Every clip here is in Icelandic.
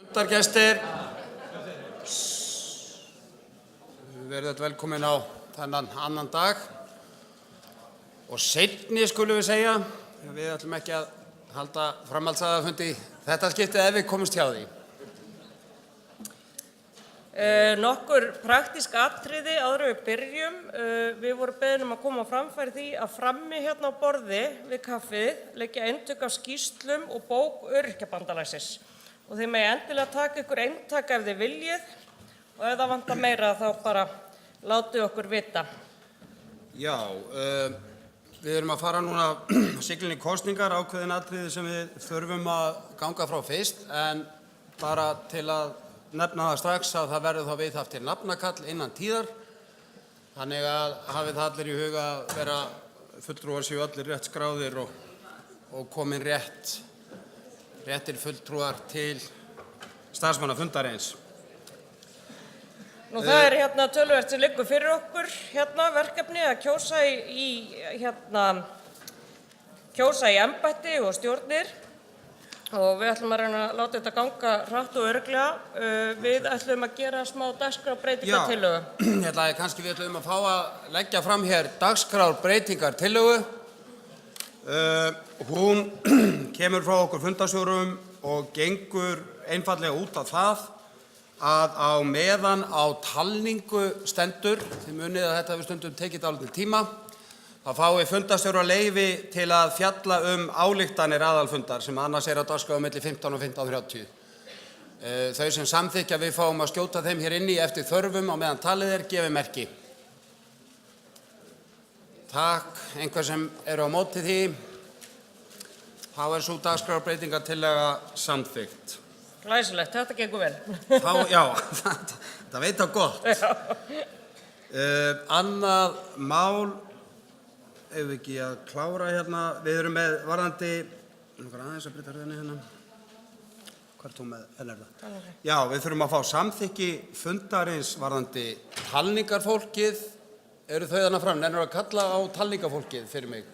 Fundargestir, verið velkomin á þennan annan dag og seinni skulum við segja. Við ætlum ekki að halda framhaldsaðalfundi þetta skiptið ef við komumst hjá því. Nokkur praktísk atriði áður en við byrjum. Við vorum beðin að koma á framfæri því að frammi hérna á borði við kaffið liggja eintök af skýrslum og bók Öryrkjabandalagsins. Og þið megi endilega taka ykkur eintak ef þið viljið og ef það vantar meira þá bara látið okkur vita. Já, við erum að fara núna siglinni kosningar, ákveðin atriði sem við þurfum að ganga frá fyrst, en bara til að nefna það strax að það verður þá viðhaft til nafnakall innan tíðar. Þannig að hafið það allir í huga að vera fulltrúar séu allir rétt skráðir og komin réttir fulltrúar til starfsmannafundarins. Nú það er hérna töluvert sem liggur fyrir okkur hérna verkefni að kjósa í embætti og stjórnir og við ætlum að reyna að láta þetta ganga hratt og örugglega. Við ætlum að gera smá dagskrárbreytingartillögu. Ég ætlaði kannski við ætlum að fá að leggja fram hér dagskrárbreytingartillögu. Hún kemur frá okkur fundarstjórum og gengur einfaldlega út af það að á meðan á talningu stendur, þið munið að þetta við stundum tekið dálítinn tíma, þá fái fundarstjórar leyfi til að fjalla ályktanir aðalfundar sem annars á dagskrá milli 15 og 15:30. Þau sem samþykkja við fáum að skjóta þeim hér inni eftir þörfum á meðan talið gefi merki. Takk, einhver sem eru á móti því. Þá sú dagskrárbreytingartillaga samþykkt. Glæsilegt, þetta gengur vel. Já, það veit á gott. Annað mál, ef við ekki að klára hérna, við erum með varðandi, aðeins að breyta röðinni hérna. Hvað þú með, það? Já, við þurfum að fá samþykki fundarins varðandi talningarfólkið. Eru þau þarna fram? Nennirðu að kalla á talningarfólkið fyrir mig?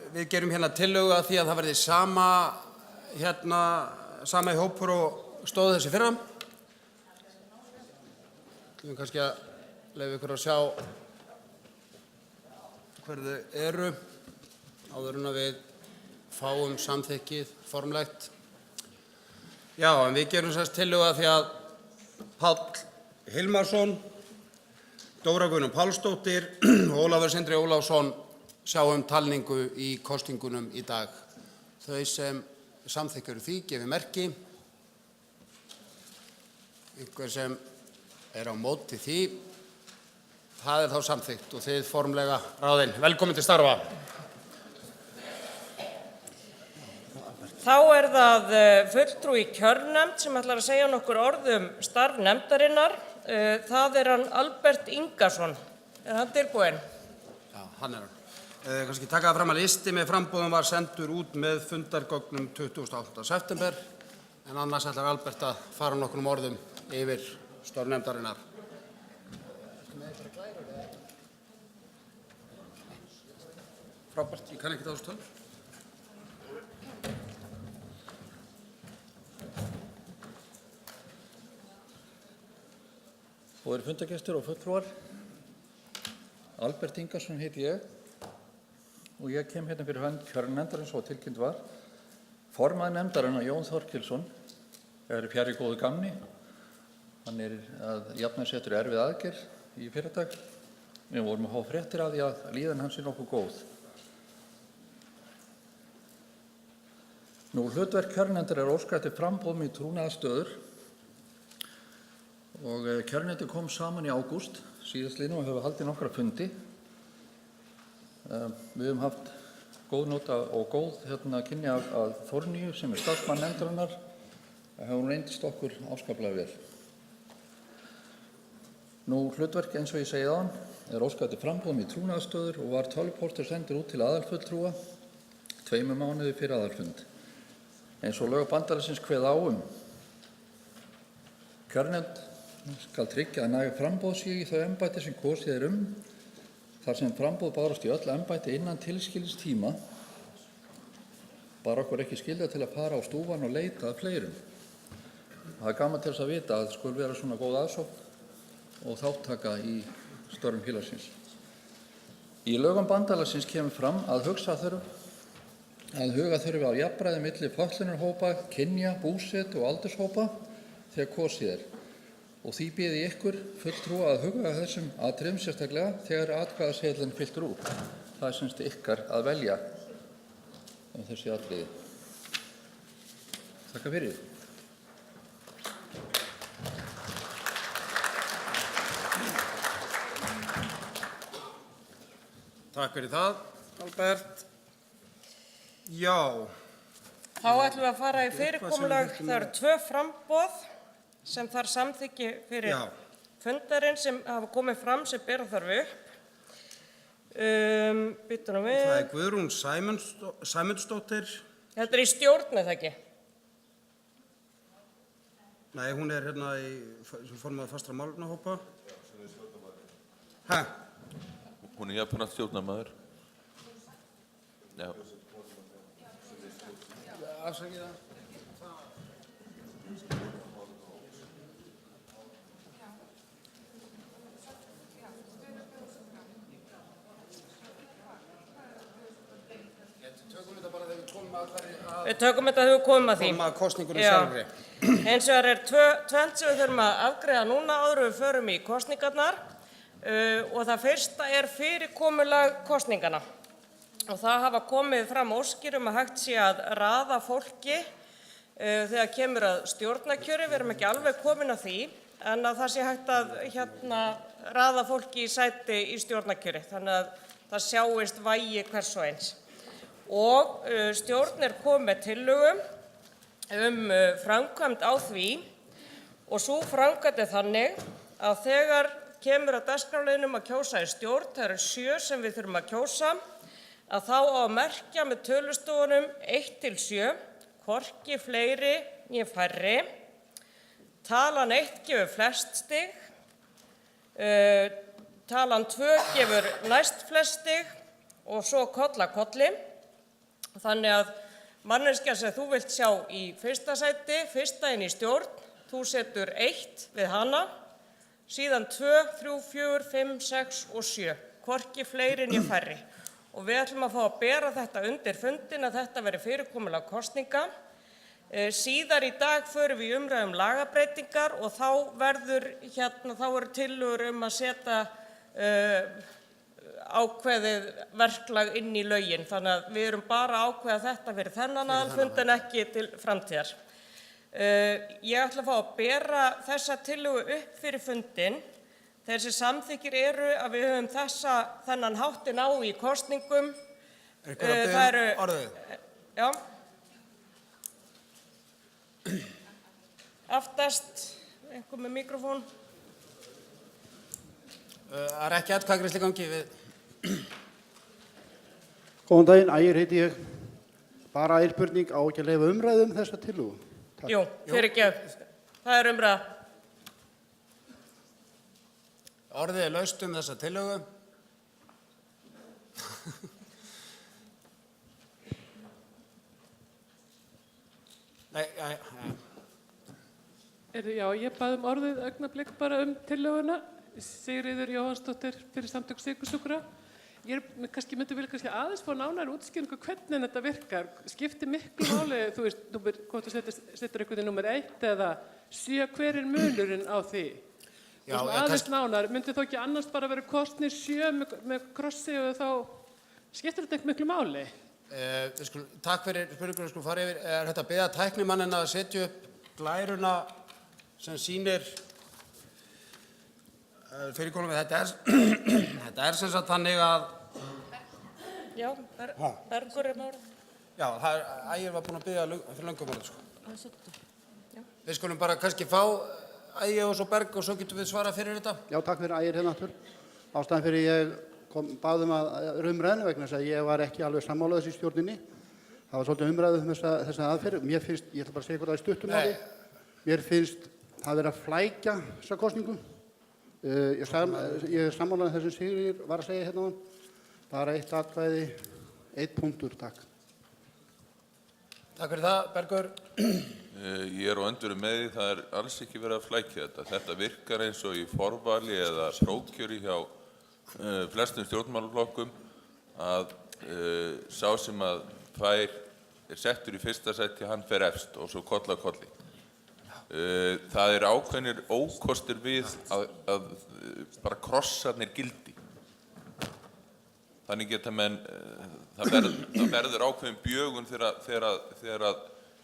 Við gerum hérna tillögu að því að það verði sama í hópur og stóð þessi fyrra. Við erum kannski að leyfa ykkur að sjá hver þau eru áður en að við fáum samþykkið formlegt. Já, en við gerum þess tillögu að því að Páll Hilmarsson, Dóra Guðrún Pálsdóttir og Ólafur Sindri Ólafsson sjá talningu í kosningunum í dag. Þau sem samþykkja því gefi merki. Einhver sem á móti því, það þá samþykkt og þið formlega ráðin. Velkomin til starfa. Þá það fulltrúi í kjörnefnd sem ætlar að segja nokkur orð starf nefndarinnar. Það hann Albert Ingason. Hann tilbúinn? Já, hann hann. Kannski taka það fram að listi með framboðum var sendur út með fundargögnum 28. september, en annars ætlar Albert að fara nokkrum orðum yfir störf nefndarinnar. Frábært, ég kann ekki þessu tölur. Góðir fundargestir og fulltrúar, Albert Ingason heiti ég og ég kem hérna fyrir hönd kjörnefndarins og tilkynnt var. Formaður nefndarinnar Jón Þorkelsson fjarri góðu gamni. Hann að jafna setur erfið aðgerð í fyrradag. Við vorum að fá fréttir af því að líðan hans nokkuð góð. Hlutverk kjörnefndar óskað eftir framboðum í trúnaðarstöður og kjörnefndin kom saman í ágúst síðastliðnum og hefur haldið nokkra fundi. Við höfum haft góð nota og góð kynni af Þórnýju sem starfsmann nefndarinnar. Það hefur reyndist okkur áskaplega vel. Hlutverk eins og ég segi áðan óskað eftir framboðum í trúnaðarstöður og var tölvupóstur sendur út til aðalfulltrúa 2 mánuði fyrir aðalfund. Eins og lög bandalagsins kveða á kjörnefnd skal tryggja að næga framboð sé í þau embætti sem kosið þar sem framboð bárast í öll embætti innan tilskilins tíma bar okkur ekki skylda til að fara á stúfan og leita að fleirum. Það er gaman til þess að vita að skul vera svona góð aðsókn og þáttaka í störfum félagsins. Í lögum bandalagsins kemur fram að huga þurfi á jafnræði milli fötlunarhópa, kynja, búsetu og aldurshópa þegar kosið er. Og því biði ykkur fulltrúa að huga að þessum atriðum sérstaklega þegar atkvæðaseðillinn fylltur út. Það er semst ykkar að velja þessi atriði. Þakka fyrir. Takk fyrir það, Albert. Já. Þá ætlum við að fara í fyrirkomulag. Það eru 2 framboð sem þarf samþykki fyrir fundarinn sem hafa komið fram sem bera þarf upp. Býtum við. Það er Guðrún Sæmundsdóttir. Þetta er í stjórn, eða ekki? Nei, hún er hérna sem formaður fastra málefnahópa. Hæ? Hún er jafnframt stjórnarmaður. Já. Afsakið það. Við tökum þetta þegar við komum að því. Komum að kosningunni sjálfri. Hins vegar er tvennt sem við þurfum að afgreiða núna áður en við förum í kosningarnar og það fyrsta er fyrirkomulag kosningana. Og það hafa komið fram óskir að hægt sé að raða fólki þegar kemur að stjórnarkjöri. Við erum ekki alveg komin að því, en að það sé hægt að raða fólki í sæti í stjórnarkjöri, þannig að það sjáist vægi hvers og eins. Og stjórn er komið með tillögu framkvæmd á því og sú framkvæmd er þannig að þegar kemur að dagskrárliðnum að kjósa í stjórn, það eru 7 sem við þurfum að kjósa, að þá á að merkja með tölustofunum 1 til 7, hvorki fleiri né færri. Talan 1 gefur flest stig, talan 2 gefur næst flest stig og svo koll af kolli. Þannig að manneskja sem þú vilt sjá í fyrsta sæti, fyrsta inn í stjórn, þú setur 1 við hana, síðan 2, 3, 4, 5, 6 og 7, hvorki fleiri né færri. Og við ætlum að fá að bera þetta undir fundin að þetta veri fyrirkomulag kosninga. Síðar í dag förum við í umræðu lagabreytingar og þá eru tillögur að setja ákveðið verklag inn í lögin. Þannig að við erum bara að ákveða þetta fyrir þennan aðalfund en ekki til framtíðar. Ég ætla að fá að bera þessa tillögu upp fyrir fundin. Þessi samþykkir eru að við höfum þennan háttinn á í kosningum. Einhver að biðja orðið? Já. Aftast, einhver með mikrofón. Það er ekki atkvæðagreiðsla í gangi við. Góðan daginn, Ægir heiti ég. Bara spurning, á ekki að leyfa umræðu þessa tillögu? Jú, fyrirgefðu. Það er umræða. Orðið er laust þessa tillögu. Já, ég bað orðið augnablik bara tillöguna. Sigríður Jóhannsdóttir fyrir Samtök sykursjúkra. Ég myndi vilja aðeins fá nánari útskýringu hvernig þetta virkar. Skiptir miklu máli, þú veist, hvort þú setur einhvern veginn númer 1 eða 7, hver er munurinn á því? Já, aðeins nánar, myndi þó ekki annars bara vera kosnir 7 með krossi og þá skiptir þetta ekki miklu máli? Takk fyrir spurninguna, við fara yfir. Er þetta að biðja tæknimanninn að setja upp glæruna sem sýnir fyrirkomulagið? Þetta er sem sagt þannig að... Já, Bergur er málið. Já, Ægir var búinn að biðja fyrir löngum orðið, sko. Við skulum bara kannski fá Ægir og svo Berg og svo getum við svarað fyrir þetta. Já, takk fyrir Ægir hérna aftur. Ástæðan fyrir ég báðum að umræðinu vegna þess að ég var ekki alveg sammála þessi stjórninni. Það var svolítið umræðu þessa aðferð. Mér finnst, ég ætla bara að segja eitthvað í stuttum máli. Mér finnst það vera að flækja þessa kosningu. Ég er sammála þessum Sigríður var að segja hérna áðan. Bara 1 atkvæði, 1 punktur, takk. Takk fyrir það, Bergur. Ég er á öndverðu með því, það er alls ekki verið að flækja þetta. Þetta virkar eins og í forvali eða prófkjöri hjá flestum stjórnmálaflokkum að sá sem að er settur í fyrsta sæti, hann fer efst og svo koll af kolli. Það er ákveðnir ókostir við að bara krossarnir gildi. Þannig geta menn, það verður ákveðin bjögun þegar að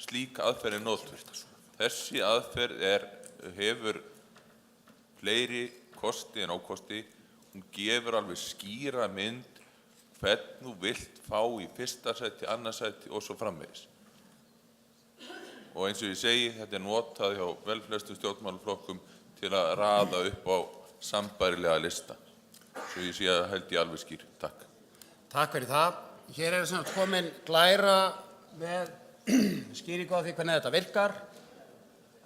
slík aðferð er notuð. Þessi aðferð hefur fleiri kosti en ókosti. Hún gefur alveg skýra mynd hvern þú vilt fá í fyrsta sæti, annað sæti og svo framvegis. Og eins og ég segi, þetta er notað hjá velflestum stjórnmálaflokkum til að raða upp á sambærilega lista. Svo ég sé að held ég alveg skýr. Takk. Takk fyrir það. Hér er sem komin glæra með skýringu á því hvernig þetta virkar.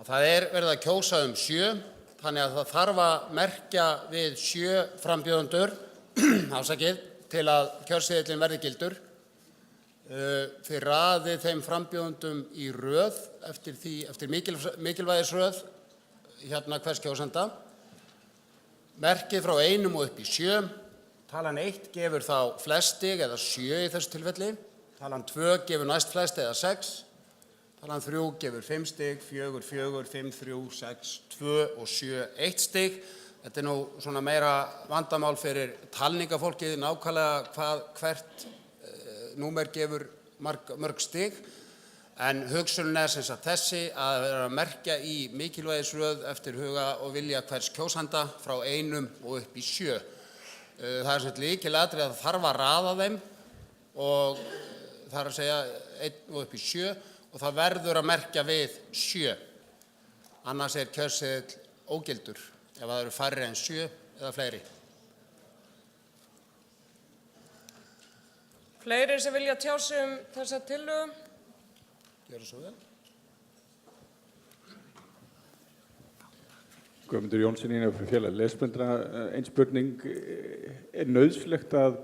Það er verið að kjósa 7, þannig að það þarf að merkja við 7 frambjóðendur, afsakið, til að kjörseðillinn verði gildur. Þið raðið þeim frambjóðendum í röð eftir mikilvægisröð hvers kjósanda. Merkið frá 1 og upp í 7. Talan 1 gefur þá flest stig eða 7 í þessu tilfelli. Talan 2 gefur næst flest eða 6. Talan 3 gefur 5 stig, 4, 4, 5, 3, 6, 2 og 7, 1 stig. Þetta er nú svona meira vandamál fyrir talningafólkið, nákvæmlega hvert númer gefur mörg stig. En hugsunin er sem sagt þessi að vera að merkja í mikilvægisröð eftir huga og vilja hvers kjósanda frá 1 og upp í 7. Það er sem sagt lykilatriði að það þarf að raða þeim og það er að segja 1 og upp í 7 og það verður að merkja við 7. Annars er kjörseðill ógildur ef það eru færri en 7 eða fleiri. Fleiri sem vilja tjá sig þessa tillögu? Gjörðu svo vel. Guðmundur Jónsson fyrir félag lesblindra. Ein spurning, er nauðsynlegt að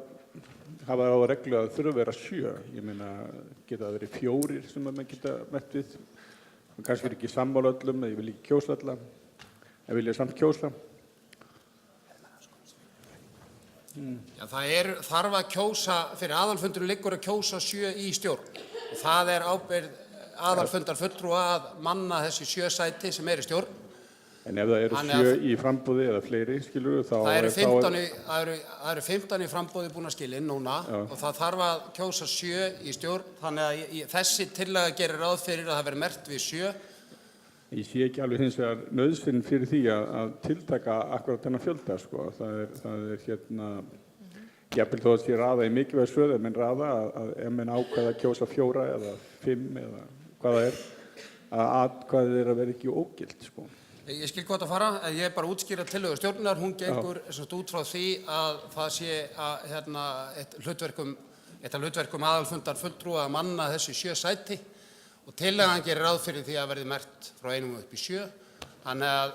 hafa á reglu að þurfa að vera 7? Ég meina, geta það verið 4 sem maður geta mætt við? Kannski er ekki sammála öllum, eða ég vil ekki kjósa alla, en vil ég samt kjósa? Já, þarf að kjósa, fyrir aðalfundurinn liggur að kjósa 7 í stjórn. Og það er ábyrgð aðalfundar fulltrúa að manna þessi 7 sæti sem er í stjórn. En ef það eru 7 í framboði eða fleiri, skilur þá... Það eru 15 í framboði búin að skila inn núna og það þarf að kjósa 7 í stjórn. Þannig að þessi tillaga gerir ráð fyrir að það veri merkt við 7. Ég sé ekki alveg hins vegar nauðsyn fyrir því að tiltaka akkurat þennan fjölda, sko. Það er jafnvel þó að sé raða í mikilvægisröð, ef menn raða að ef menn ákveða að kjósa 4 eða 5 eða hvað það er, að atkvæðið er að vera ekki ógilt, sko. Ég skil gott að fara, en ég er bara að útskýra tillögu stjórnar. Hún gengur út frá því að það sé eitt af hlutverkum aðalfundar fulltrúa að manna þessi 7 sæti og tillagan gerir ráð fyrir því að verði merkt frá 1 og upp í 7. Þannig að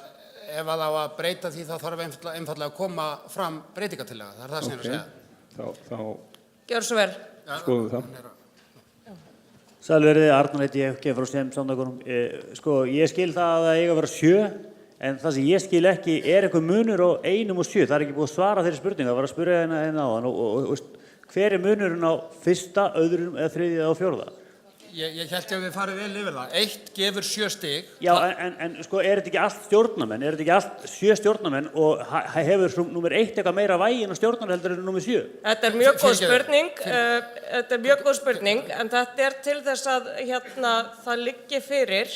ef það á að breyta því þá þarf einfaldlega að koma fram breytingatillaga. Það er það sem ég er að segja. Þá Gjörðu svo vel. skoðum við það. Sælverið, Arnar heiti ég, kem frá STEM samtökunum. Ég skil það að það eiga að vera 7, en það sem ég skil ekki er eitthvað munur á 1 og 7. Það er ekki búið að svara þeirri spurningu, það var að spyrja hérna áðan. Og hver er munurinn á 1., 2. eða 3. eða 4.? Ég held að við farið vel yfir það. 1 gefur 7 stig. Já, en er þetta ekki allt stjórnarmenn? Er þetta ekki allt 7 stjórnarmenn og hefur númer 1 eitthvað meira vægi en stjórnarmenn heldur en númer 7? Þetta er mjög góð spurning. Þetta er mjög góð spurning, en þetta er til þess að það liggi fyrir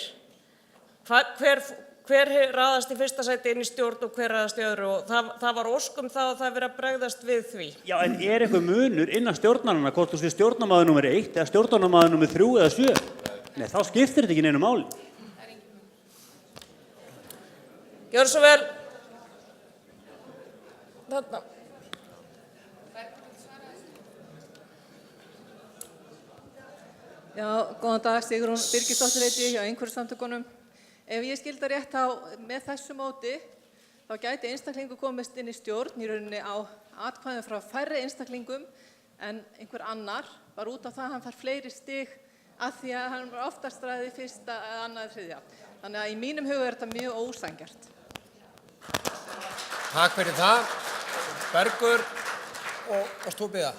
hver raðast í fyrsta sæti inn í stjórn og hver raðast í öðru og það var óskum það og það er verið að bregðast við því. Já, en er eitthvað munur innan stjórnarmanna hvort þú sé stjórnarmaður númer 1 eða stjórnarmaður númer 3 eða 7? Nei, þá skiptir þetta ekki neinu máli. Gjörðu svo vel. Þarna. Já, góðan dag, Sigrún Birgisdóttir heiti ég hjá Umhverfissamtökunum. Ef ég skildi rétt þá með þessu móti þá gæti einstaklingur komist inn í stjórn í rauninni á atkvæðum frá færri einstaklingum en einhver annar, bara út af það að hann fær fleiri stig af því að hann var oftast ræðið fyrsta, annað, þriðja. Þannig að í mínum huga er þetta mjög ósanngjarnt. Takk fyrir það. Bergur og varst þú að biðja?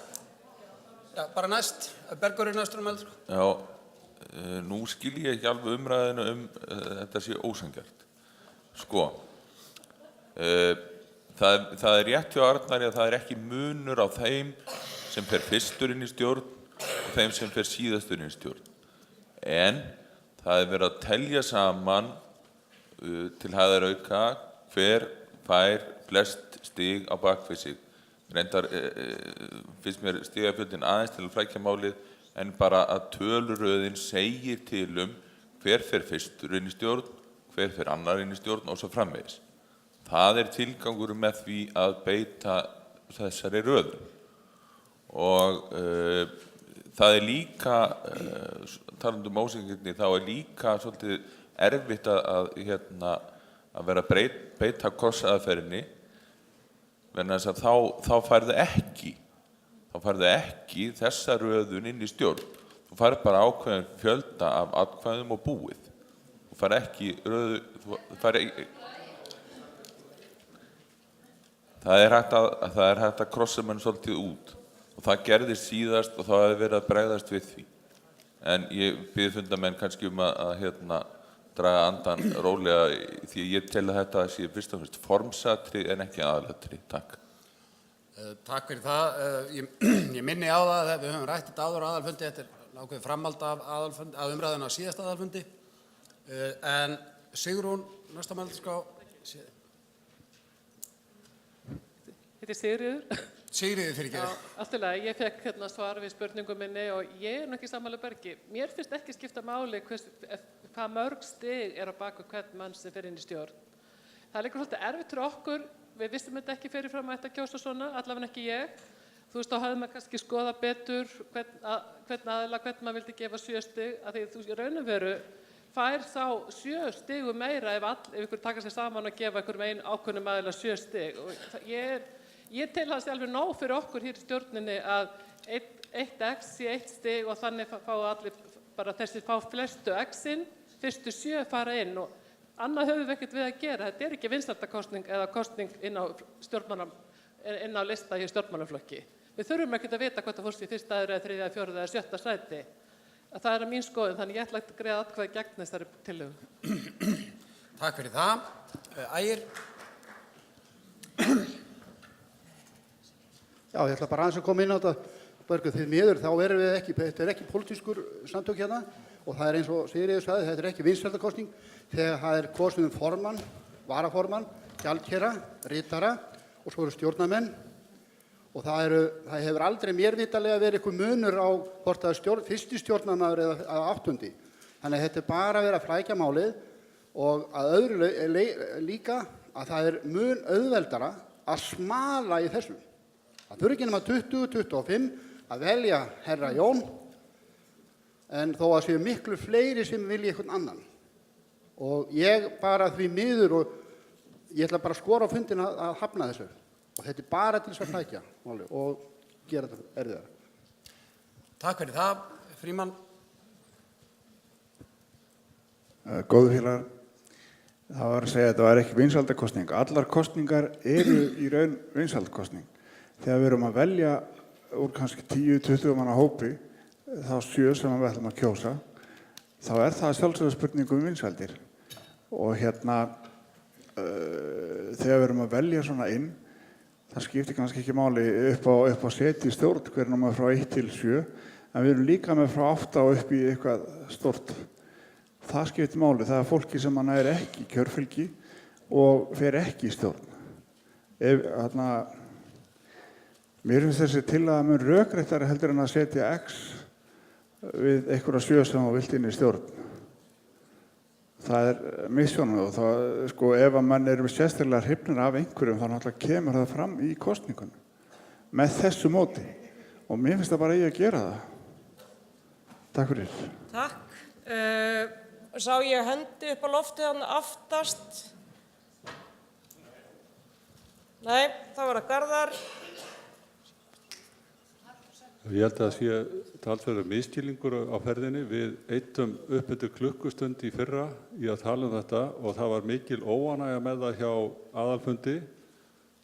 Já, bara næst. Bergur er næstur um eldur. Já, nú skil ég ekki alveg umræðinu þetta sé ósanngjarnt. Sko, það er rétt hjá Arnari að það er ekki munur á þeim sem fer fyrstur inn í stjórn og þeim sem fer síðastur inn í stjórn. En það er verið að telja saman til hæðarauka hver fær flest stig á bakvið sig. Reyndar finnst mér stigafjöldin aðeins til að flækja málið en bara að töluröðin segir til hver fer fyrstur inn í stjórn, hver fer annar inn í stjórn og svo framvegis. Það er tilgangur með því að beita þessari röðun. Og það er líka, talandi um ósanngirni, þá er líka svolítið erfitt að vera að beita krossaðferðinni, vegna þess að þá færðu ekki þessa röðun inn í stjórn. Þú færð bara ákveðin fjölda af atkvæðum og búið. Þú færð ekki röðu, það er hægt að krossa mann svolítið út og það gerðist síðast og það hefur verið að bregðast við því. En ég bið fundamenn kannski að draga andan rólega því ég tel að þetta sé fyrst og fremst formsatriði en ekki aðalatriði. Takk. Takk fyrir það. Ég minni á það að við höfum rætt þetta áður á aðalfundi. Þetta er ákveðið framhald af umræðuna á síðasta aðalfundi. En Sigrún, næsta mælskrá. Þetta er Sigríður. Sigríður fyrir ekki. Allt í lagi, ég fekk svar við spurningu minni og ég er nú ekki sammála Bergi. Mér finnst ekki skipta máli hvað mörg stig er á baku hvern mann sem fer inn í stjórn. Það er líka svolítið erfitt fyrir okkur. Við vissum þetta ekki fyrirfram að þetta kjósa svona, allavega ekki ég. Þú veist, þá hafði maður kannski skoða betur hvern maður vildi gefa 7 stig, af því þú í raun og veru fær þá 7 stigum meira ef ykkur taka sér saman og gefa einhverjum ákveðnum aðila 7 stig. Og ég tel það sé alveg nóg fyrir okkur hér í stjórninni að 1x sé 1 stig og þannig fá allir bara þessi fá flestu x-in, fyrstu 7 fara inn og annað höfum við ekkert við að gera. Þetta er ekki vinsældarkosning eða kosning inn á lista í stjórnmálaflokki. Við þurfum ekkert að vita hvort það fórst í 1., 2., 3., 4. eða 7. sæti. Það er mín skoðun, þannig ég ætla að greiða atkvæði gegn þessari tillögu. Takk fyrir það. Ægir. Já, ég ætla bara aðeins að koma inn á þetta. Bergur, því miður, þá erum við ekki, þetta er ekki pólitískur samtök hérna og það er eins og Sigríður sagði, þetta er ekki vinsældakosning þegar það er kosið formann, varaformann, gjaldkera, ritara og svo eru stjórnarmenn og það hefur aldrei mér vitalega verið eitthvað munur á hvort það er fyrsti stjórnarmaður eða 8. Þannig að þetta er bara verið að flækja málið og að öðru líka að það er mun auðveldara að smala í þessu. Það þurfi ekki nema 20-25 að velja herra Jón en þó að séu miklu fleiri sem vilja einhvern annan. Og ég bara því miður og ég ætla bara að skora á fundin að hafna þessu. Og þetta er bara til þess að flækja og gera þetta erfiðara. Takk fyrir það. Frímann. Góðu félagar, það var að segja að þetta var ekki vinsældakosning. Allar kosningar eru í raun vinsældakosning. Þegar við erum að velja úr kannski 10-20 manna hópi, þá 7 sem við ætlum að kjósa, þá er það sjálfsögðu spurning vinsældir. Og þegar við erum að velja svona inn, það skiptir kannski ekki máli upp á seti í stjórn, hver númer frá 1 til 7, en við erum líka með frá 8 og upp í eitthvað stort. Það skiptir máli, það er fólki sem er ekki kjörfylgi og fer ekki í stjórn. Mér finnst þessi tillaga mun rökréttari heldur en að setja X við einhverja 7 sem þú vilt inn í stjórn. Það er misjónum og það, ef að menn eru sérstaklega hrifnir af einhverjum þá náttúrulega kemur það fram í kosningunum með þessu móti og mér finnst það bara að gera það. Takk fyrir. Takk. Sá ég hendi upp á loftið hann aftast? Nei, það var að Garðar. Ég held að það sé talsverður misskilningur á ferðinni. Við eyddum upp eftir klukkustund í fyrra í að tala um þetta og það var mikil óánægja með það hjá aðalfundi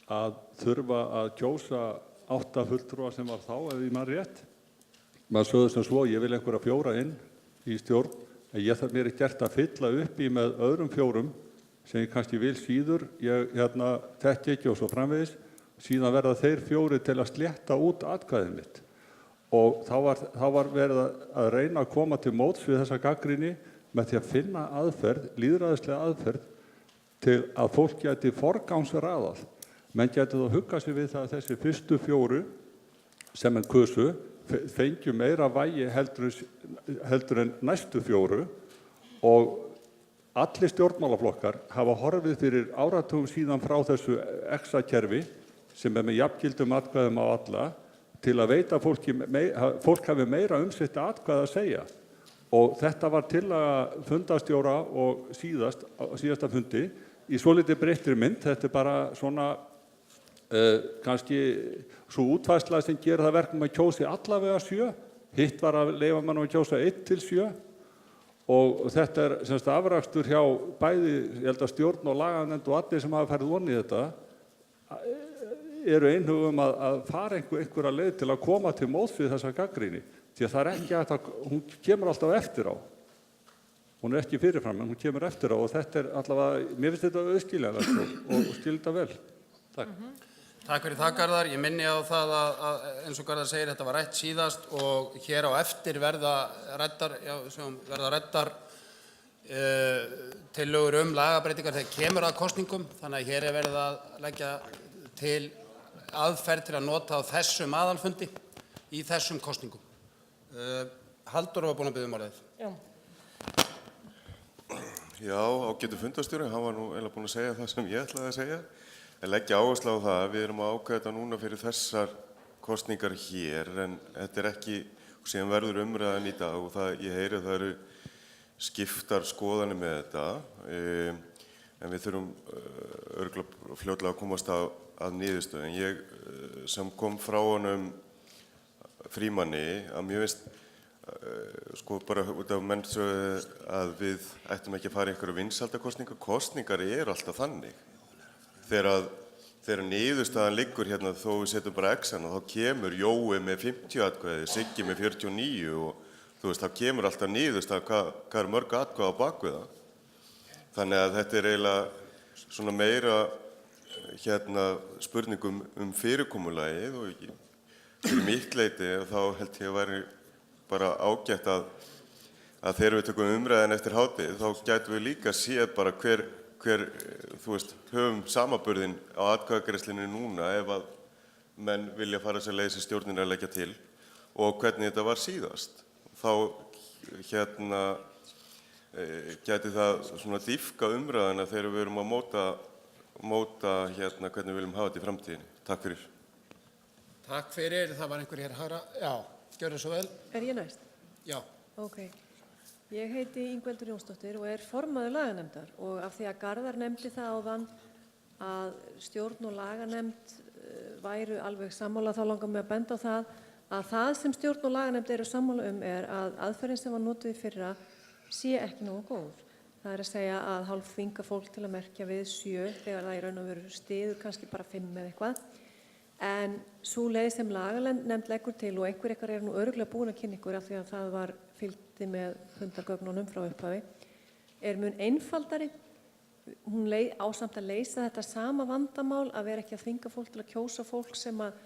að þurfa að kjósa 8 fulltrúa sem var þá, ef ég man rétt. Maður sögðu sem svo, ég vil einhverja 4 inn í stjórn, en mér gert að fylla upp í með öðrum 4 sem ég kannski vil síður, ég þekki ekki og svo framvegis, síðan verða þeir 4 til að slétta út atkvæðið mitt. Og þá var verið að reyna að koma til móts við þessa gagnrýni með því að finna aðferð, lýðræðislega aðferð, til að fólk gæti forgangsraðað. Menn gæti þá huggað sig við það að þessi fyrstu 4 sem menn kusu fengju meira vægi heldur en næstu 4 og allir stjórnmálaflokkar hafa horfið fyrir áratugum síðan frá þessu EXA-kerfi sem með jafngildum atkvæðum á alla til að veita fólk hafi meira sitt atkvæði að segja. Og þetta var tillaga fundastjóra og síðasta fundi í svolítið breyttri mynd. Þetta bara svona kannski svo útfærsla sem gerir það verkum að kjósi allavega 7. Hitt var að leyfa mann að kjósa 1 til 7. Og þetta semst afrakstur hjá bæði, ég held að stjórn og laganefnd og allir sem hafa farið onni í þetta eru einhugum að fara einhverja leið til að koma til móts við þessa gagnrýni. Því að það ekki hægt hún kemur alltaf eftir á. Hún ekki fyrirfram, en hún kemur eftir á og þetta allavega, mér finnst þetta auðskiljanlegt og skilda vel. Takk. Takk fyrir það, Garðar. Ég minni á það að eins og Garðar segir, þetta var rætt síðast og hér á eftir verða ræddar tillögur lagabreytingar þegar kemur að kosningum, þannig að hér verið að leggja til aðferð til að nota á þessum aðalfundi í þessum kosningum. Halldór var búinn að biðja orðið. Já, ágætur fundastjóri, hann var nú eiginlega búinn að segja það sem ég ætlaði að segja. En leggja áherslu á það að við erum að ákveða þetta núna fyrir þessar kosningar hér, en þetta ekki, og síðan verður umræðan í dag og ég heyri að það eru skiptar skoðanir með þetta, en við þurfum örugglega fljótlega að komast að niðurstöðu. En ég sem kom frá honum Frímanni að mér finnst sko bara út af menn að við ættum ekki að fara í einhverju vinsældakosningar. Kosningar alltaf þannig. Þegar niðurstaðan liggur hérna þó við setjum bara X-ana, þá kemur Jói með 50 atkvæði, Siggi með 49 og þú veist, þá kemur alltaf niðurstaðan hvað mörg atkvæði á bakvið það. Þannig að þetta eiginlega svona meira spurningum fyrirkomulagið og ekki. Fyrir mitt leyti þá held ég að væri bara ágætt að þegar við tökum umræðin eftir hádegið, þá gætum við líka séð bara hver þú veist, höfum samaburðinn á atkvæðagreiðslunni núna ef að menn vilja fara sér leið sem stjórnin að leggja til og hvernig þetta var síðast. Þá gæti það svona dýpka umræðina þegar við erum að móta hvernig við viljum hafa þetta í framtíðinni. Takk fyrir. Takk fyrir. Það var einhver hér hægra. Já, gjörðu svo vel. Er ég næst? Já. Ok. Ég heiti Ingveldur Jónsdóttir og formaður laganefndar og af því að Garðar nefndi það áðan að stjórn og laganefnd væru alveg sammála, þá langar mig að benda á það sem stjórn og laganefnd eru sammála er að aðferðin sem var notuð í fyrra sé ekki nógu góð. Það er að segja að hálfþvinga fólk til að merkja við 7 þegar það í raun og veru styður kannski bara 5 eða eitthvað. En sú leið sem laganefnd leggur til og einhver ykkar nú örugglega búin að kynna ykkur af því að það var fylgdi með fundargögnunum frá upphafi, mun einfaldari. Hún ásamt að leysa þetta sama vandamál að vera ekki að þvinga fólk til að kjósa fólk sem að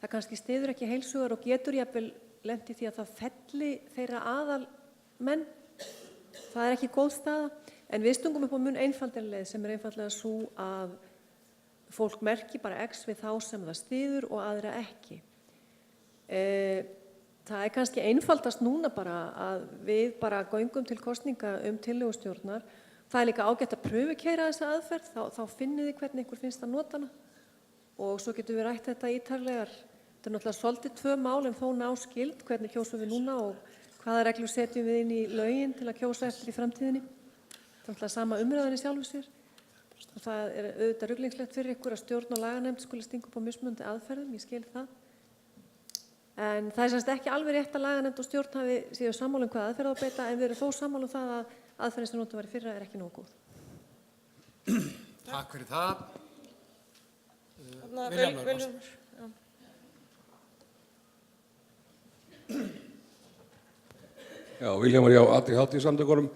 það kannski styður ekki heilshugar og getur jafnvel lent í því að það felli þeirra aðalmenn. Það er ekki góð staða, en við stungum upp á mun einfaldari leið sem einfaldlega sú að fólk merki bara X við þá sem það styður og aðra ekki. Það er kannski einfaldast núna bara að við bara göngum til kosninga tillögustjórnar. Það er líka ágætt að prufukeyra þessa aðferð, þá finnið þið hvernig einhver finnst að nota hana og svo getum við rætt þetta ítarlegar. Þetta er náttúrulega svolítið 2 mál en þó náskild, hvernig kjósum við núna og hvaða reglur setjum við inn í lögin til að kjósa eftir í framtíðinni. Það er náttúrulega sama umræðan í sjálfu sér. Og það er auðvitað ruglingslegt fyrir ykkur að stjórn og laganefnd skuli stinga upp á mismunandi aðferðum, ég skil það. En það er semst ekki alveg rétt að laganefnd og stjórn hafi séu sammála hvað aðferð á að beita, en við erum þó sammála það að aðferðin sem notuð var í fyrra ekki nógu góð. Takk fyrir það. Vilhjálmur. Já, Vilhjálmur, ADHD samtökunum.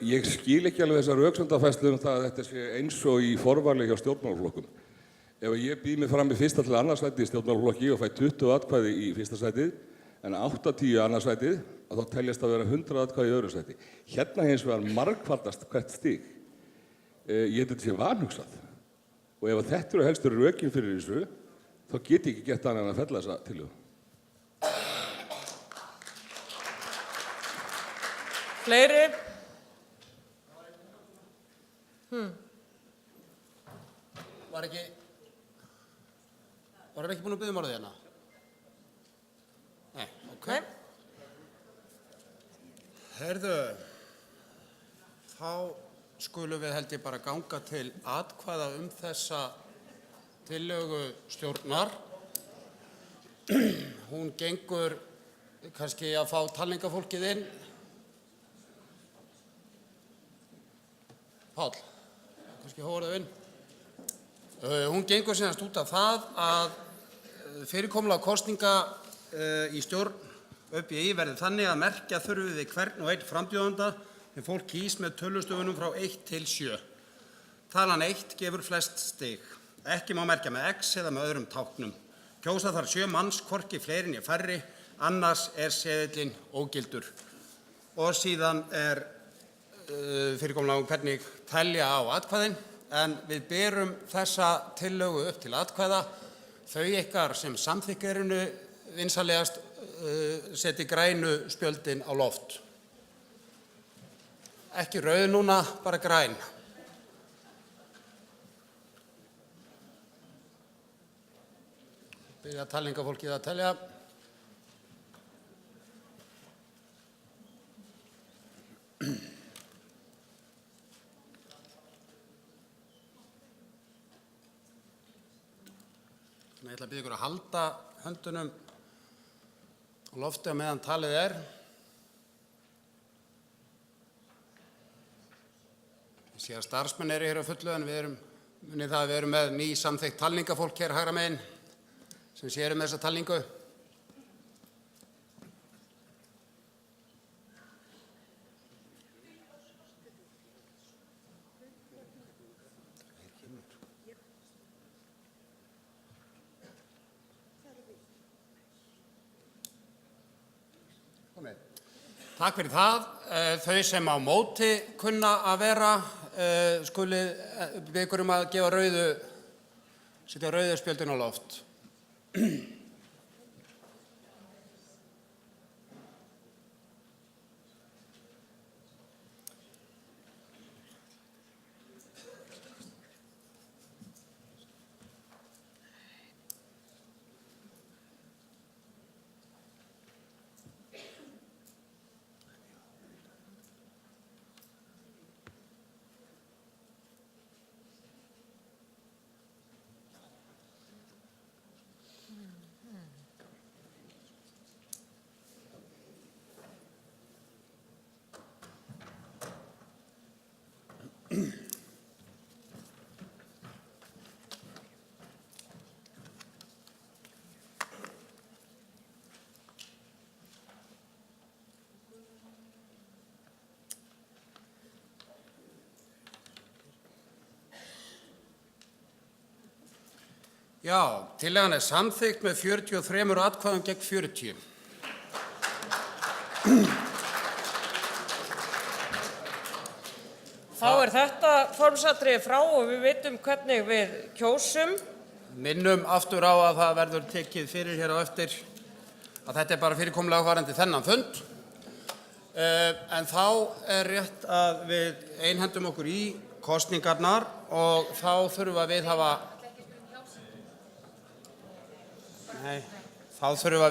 Ég skil ekki alveg þessa röksemdafærslu það að þetta sé eins og í forvali hjá stjórnmálaflokkum. Ef ég býð mig fram í fyrsta til annarsæti í stjórnmálaflokki og fæ 20 atkvæði í fyrsta sætið en 8-10 annarsætið, þá teljast að vera 100 atkvæði í öðru sæti. Hérna hins vegar margfaldast hvert stig. Ég held þetta sé vanhugsað. Og ef þetta eru helstu rökin fyrir þessu, þá get ég ekki gert annað en að fella þessa tillögu. Fleiri? Var ekki búin að biðja orðið hérna? Nei, ok. Nei. Heyrðu, þá skulum við held ég bara ganga til atkvæða þessa tillögu stjórnar. Hún gengur kannski að fá talningafólkið inn. Páll, kannski hóraðu inn. Hún gengur síðan út af það að fyrirkomulag kosninga í stjórn ÖBÍ verði þannig að merkja þurfi við hvern og einn frambjóðanda sem fólk kýs með tölustöfunum frá 1 til 7. Talan 1 gefur flest stig. Ekki má merkja með X eða með öðrum táknum. Kjósa þarf 7 manns, hvorki fleiri né færri, annars seðillinn ógildur. Og síðan fyrirkomulag hvernig telja á atkvæðin, en við berum þessa tillögu upp til atkvæða. Þau ykkar sem samþykkirinu vinsalegast seti grænu spjöldin á loft. Ekki rauð núna, bara græn. Byrja talningafólkið að telja. Ég ætla að biðja ykkur að halda höndunum á lofti á meðan talið er. Ég sé að starfsmenn eru hér á fullu en við erum með ný samþykkt talningafólk hér hægra megin sem sér þessa talningu. Takk fyrir það. Þau sem á móti kunna að vera skuli biðja ykkur að gefa setja rauðu spjöldin á loft. Já, tillagan samþykkt með 43 atkvæðum gegn 40. Þá þetta formsatriði frá og við vitum hvernig við kjósum. Minnum aftur á að það verður tekið fyrir hér á eftir að þetta bara fyrirkomulag varðandi þennan fund. En þá rétt að við einhendum okkur í kosningarnar og þá þurfum að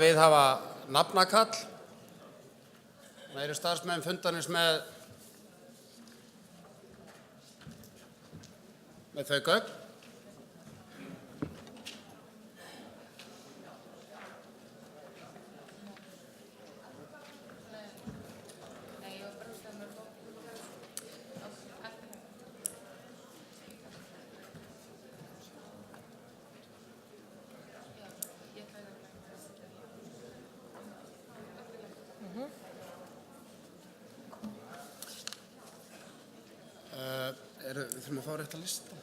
viðhafa nafnakall. Það eru starfsmenn fundarins með þau gögn. þurfum að fá rétt að lista.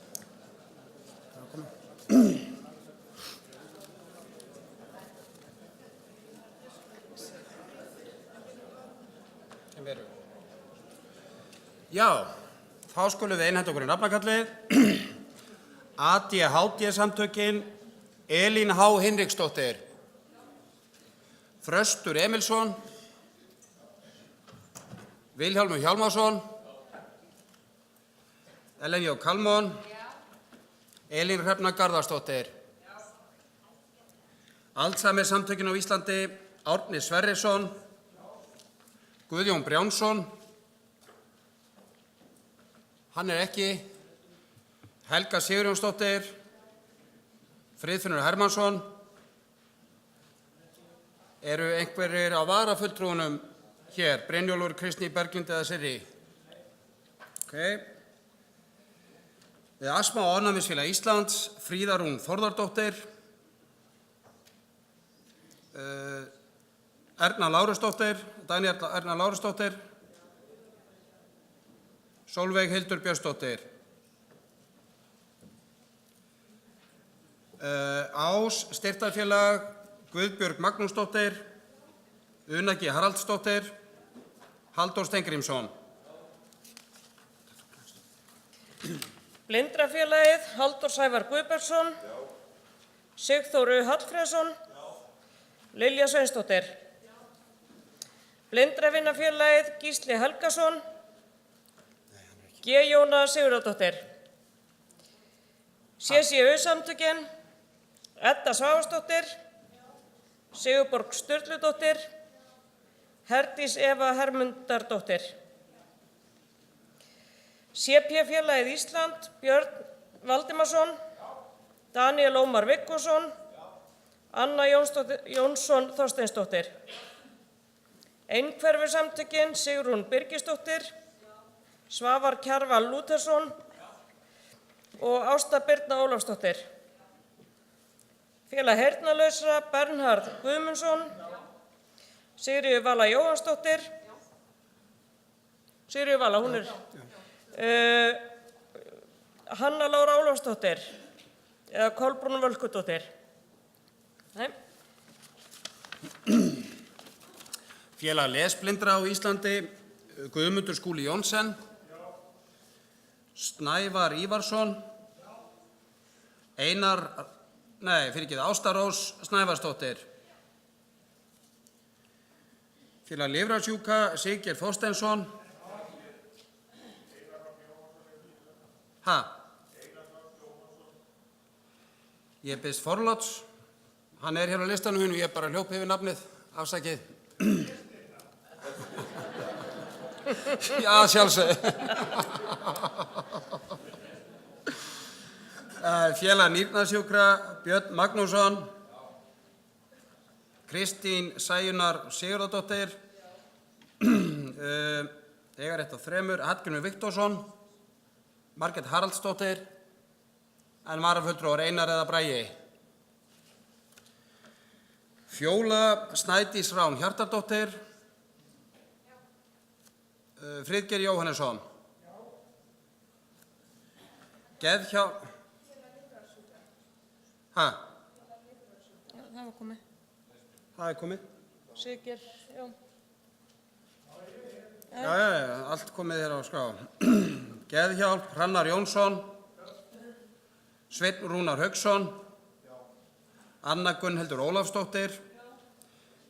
Já, þá skulum við innhenda okkur í nafnakallið. ADHD-samtökin, Elín H. Hinriksdóttir, Þröstur Emilsson, Vilhjálmur Hjálmarsson, Ellen J. Kalmon, Elín Hrefna Garðarsdóttir. Alzheimer-samtökin á Íslandi, Árni Sverrisson, Guðjón Brjánsson, hann ekki, Helga Sigurjónsdóttir, Friðfinnur Hermannsson. Eru einhverjir á varafulltrúunum hér? Brynjólfur, Kristný, Berglind eða Sirrí? Við Astma- og ofnæmisfélag Íslands, Fríða Rún Þórðardóttir, Erna Lárusdóttir, Daníel Erna Lárusdóttir, Sólveig Hildur Björnsdóttir. Ás styrktarfélag, Guðbjörg Magnúsdóttir, Una G. Haraldsdóttir, Halldór Steingrímsson. Blindrafélagið, Halldór Sævar Guðbergsson, Sigþór U. Hallfreðsson, Lilja Sveinsdóttir. Blindravinnafélagið, Gísli Helgason, G. Jóna Sigurðardóttir. CCU-samtökin, Edda Svavarsdóttir, Sigurborg Sturludóttir, Herdís Eva Hermundardóttir. CP-félagið Ísland, Björn Valdimarsson, Daniel Ómar Viggósson, Anna Jónsson Þorsteinsdóttir. Einhverfusamtökin, Sigrún Birgisdóttir, Svavar Kjarval Lúthersson og Ásta Birna Ólafsdóttir. Félag heyrnarlausra, Bernhard Guðmundsson, Sigríður Vala Jóhannsdóttir, Sigríður Vala, hún Hanna Lára Ólafsdóttir eða Kolbrún Völkudóttir. Nei. Félag lesblindra á Íslandi, Guðmundur Skúli Jónsson, Snævar Ívarsson, Ásta Rós Snævarsdóttir. Félag lifrarsjúka, Siggeir Þorsteinsson. Ég biðst forláts. Hann er hér á listanum og ég bara hljóp yfir nafnið. Afsakið. Já, sjálfsögðu. Félag nýrnasjúkra, Björn Magnússon, Kristín Sæjunar Sigurðardóttir, eiga rétt á 3, Hallgrímur Viktorsson, Margrét Haraldsdóttir, en varafulltrúar Einar eða Bragi. Fjóla Snædís Rán Hjartardóttir, Friðgeir Jóhannesson. Geðhjá... Já, það var komið. Það er komið? Siggeir, já. Já, allt komið þér á skrá. Geðhjálp, Hrannar Jónsson, Sveinn Rúnar Hauksson, Anna Gunnhildur Ólafsdóttir,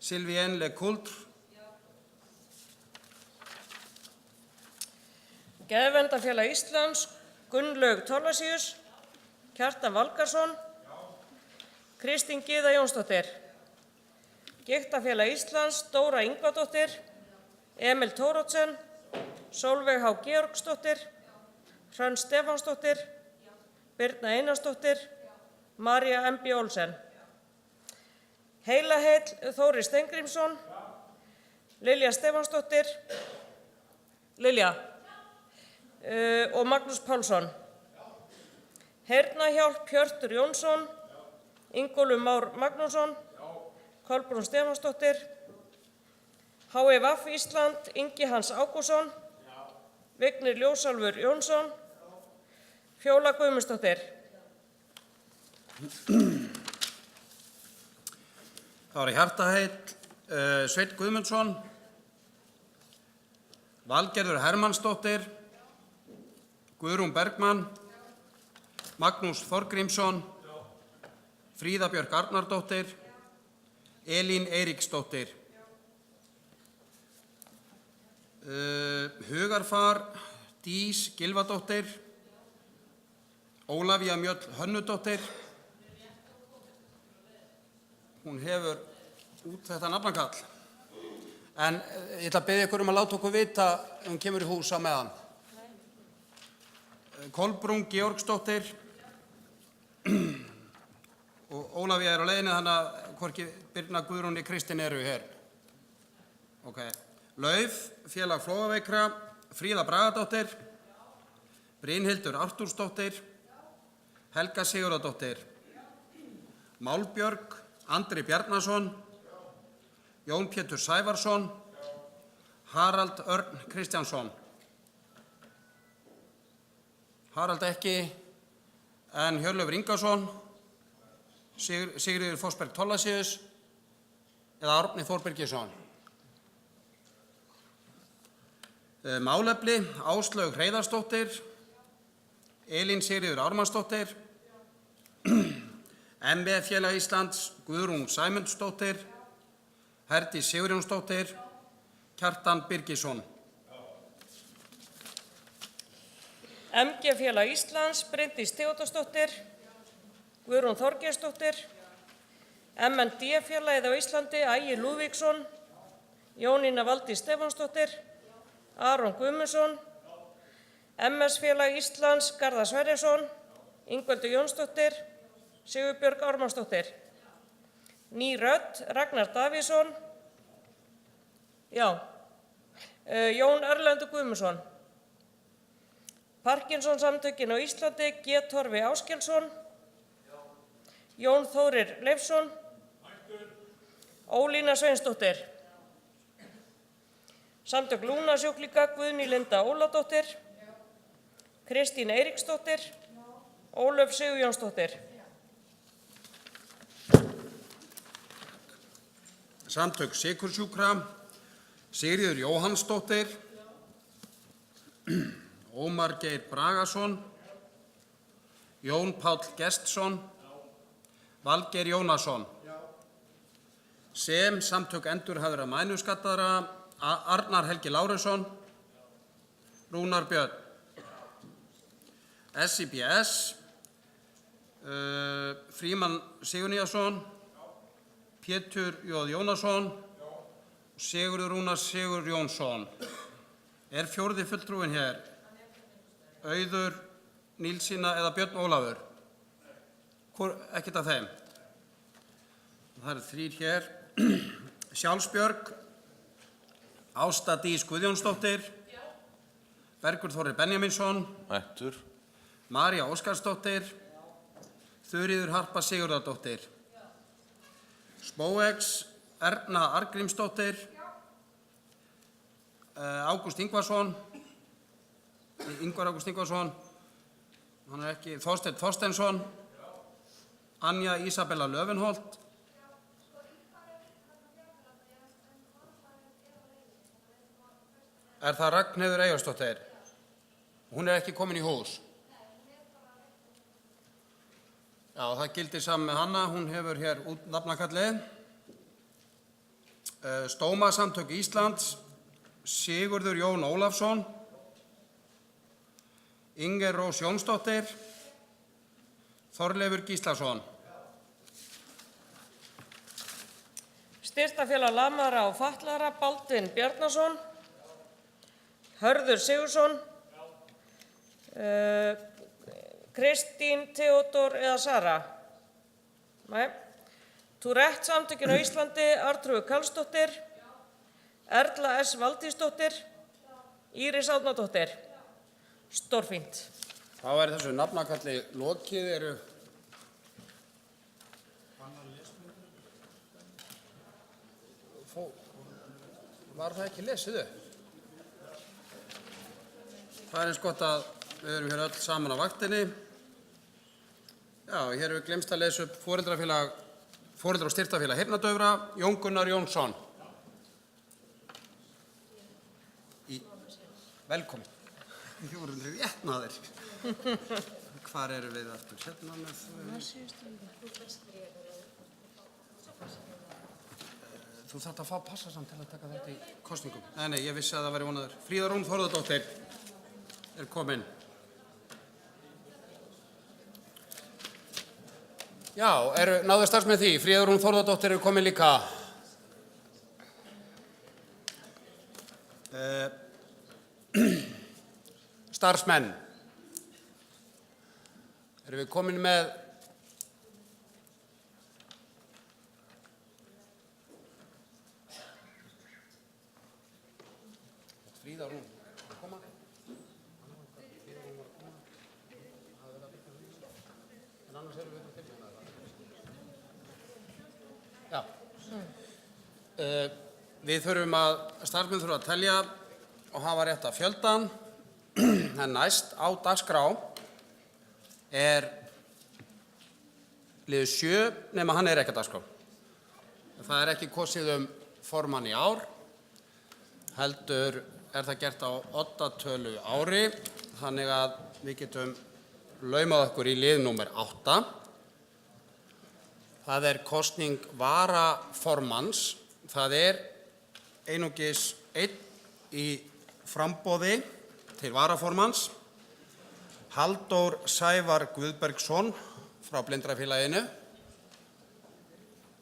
Sylvienne Lecoultre. Geðverndarfélag Íslands, Gunnlaug Thorlacius, Kjartan Valgarðsson, Kristín Gyða Jónsdóttir. Gigtafélag Íslands, Dóra Ingvadóttir, Emil Thoroddsen, Sólveig H. Georgsdóttir, Hrönn Stefánsdóttir, Birna Einarsdóttir, María M. B. Olsen. Heilaheill, Þórir Steingrímsson, Lilja Stefánsdóttir, og Magnús Pálsson. Heyrnarhjálp, Hjörtur Jónsson, Ingólfur Már Magnússon, Kolbrún Stefánsdóttir. HIVF Ísland, Ingi Hans Ágússon, Vignir Ljósálfur Jónsson, Fjóla Guðmundsdóttir. Það var í hjartaheill Sveinn Guðmundsson, Valgerður Hermannsdóttir, Guðrún Bergmann, Magnús Þorgrímsson, Fríða Björk Arnardóttir, Elín Eiríksdóttir. Hugarfar Dís Gylfadóttir, Ólafía Mjöll Hönnudóttir. Hún hefur út þetta nafnakall. En ég ætla að biðja ykkur að láta okkur vita ef hún kemur í hús á meðan. Kolbrún Georgsdóttir og Ólafía er á leiðinni, þannig að hvorki Birna, Guðrún og Kristín eru hér. Okay. Lauf, félag Flóaveikra, Fríða Bragadóttir, Brynhildur Artúrsdóttir, Helga Sigurðardóttir, Málbjörg, Andri Bjarnason, Jón Pétur Sævarsson, Harald Örn Kristjánsson. Harald ekki, en Hjörleifur Ingason, Sigríður Fossberg Thorlacius eða Árni Þór Birgisson. Málefni, Áslaug Hreiðarsdóttir, Elín Sigríður Ármannsdóttir, MB Félag Íslands, Guðrún Sæmundsdóttir, Herdís Sigurjónsdóttir, Kjartan Birgisson. MG Félag Íslands, Bryndís Theódórsdóttir, Guðrún Þorgeirsdóttir, MND Félagið á Íslandi, Ægir Lúðvíksson, Jónína Valdís Stefánsdóttir, Aron Guðmundsson, MS Félag Íslands, Garðar Sverrisson, Ingveldur Jónsdóttir, Sigurbjörg Ármannsdóttir. Ný rödd, Ragnar Davíðsson, Jón Erlendur Guðmundsson. Parkinson samtökin á Íslandi, G. Torfi Áskelsson, Jón Þórir Leifsson, Ólína Sveinsdóttir. Samtök lúnasjúklinga, Guðný Linda Óladóttir, Kristín Eiríksdóttir, Ólöf Sigurjónsdóttir. Samtök sykursjúkra, Sigríður Jóhannsdóttir, Ómar Geir Bragason, Jón Páll Gestsson, Valgeir Jónasson. Sem Samtök endurhæfðra mænuskaddara, Arnar Helgi Lárusson, Rúnar Björn. SIBS, Frímann Sigurníasson, Pétur J. Jónasson, Sigurður Rúnar Sigurjónsson. Er fjórði fulltrúinn hér? Auður Nílsína eða Björn Ólafur? Ekkert af þeim. Það eru 3 hér. Sjálfsbjörg, Ásta Dís Guðjónsdóttir, Bergur Þórir Benjamínsson, Mættur. María Óskarsdóttir, Þuríður Harpa Sigurðardóttir. Spóex, Erna Arngrímsdóttir, Ágúst Ingvarsson, Ingvar Ágúst Ingvarsson, hann er ekki, Þorsteinn Þorsteinsson, Anja Ísabella Lövenholt. Er það Ragnheiður Eyjólfsdóttir? Hún er ekki komin í hús. Já, það gildir saman með hana, hún hefur hér út nafnakallið. Stómasamtök Íslands, Sigurður Jón Ólafsson, Inger Rós Jónsdóttir, Þorleifur Gíslason. Styrktarfélag lamaðra og fatlaðra, Baldvin Bjarnason, Hörður Sigursson, Kristín Theodór eða Sara? Nei. Tourette samtökin á Íslandi, Arnþrúður Karlsdóttir, Erla S. Valdísdóttir, Íris Árnadóttir. Stórfínt. Þá er þessu nafnakalli lokið. Var það ekki lesið upp? Það er eins gott að við erum hér öll saman á vaktinni. Já, hér hefur glemst að lesa upp foreldra- og styrktarfélag heyrnardaufra, Jón Gunnar Jónsson. Velkomin. Þið voru rétt náðir. Hvar eru við aftur? Hérna með Þú þarft að fá passa samt til að taka þetta í kosningum. Nei, ég vissi að það væri vonaður. Fríða Rún Þórðardóttir er komin. Já, náðu starfsmenn því. Fríða Rún Þórðardóttir er komin líka. Starfsmenn. Erum við komin með Fríða Rún, koma. En annars erum við tilbúin að það. Já. Við þurfum starfsmenn þurfa að telja og hafa rétt að fjöldan. En næst á dagskrá er liður 7 nema hann er ekki að dagskrá. Það er ekki kosið formann í ár, heldur er það gert á oddatölu ári, þannig að við getum laumað okkur í lið númer 8. Það er kosning varaformanns. Það er einungis einn í framboði til varaformanns, Halldór Sævar Guðbergsson frá Blindrafélaginu.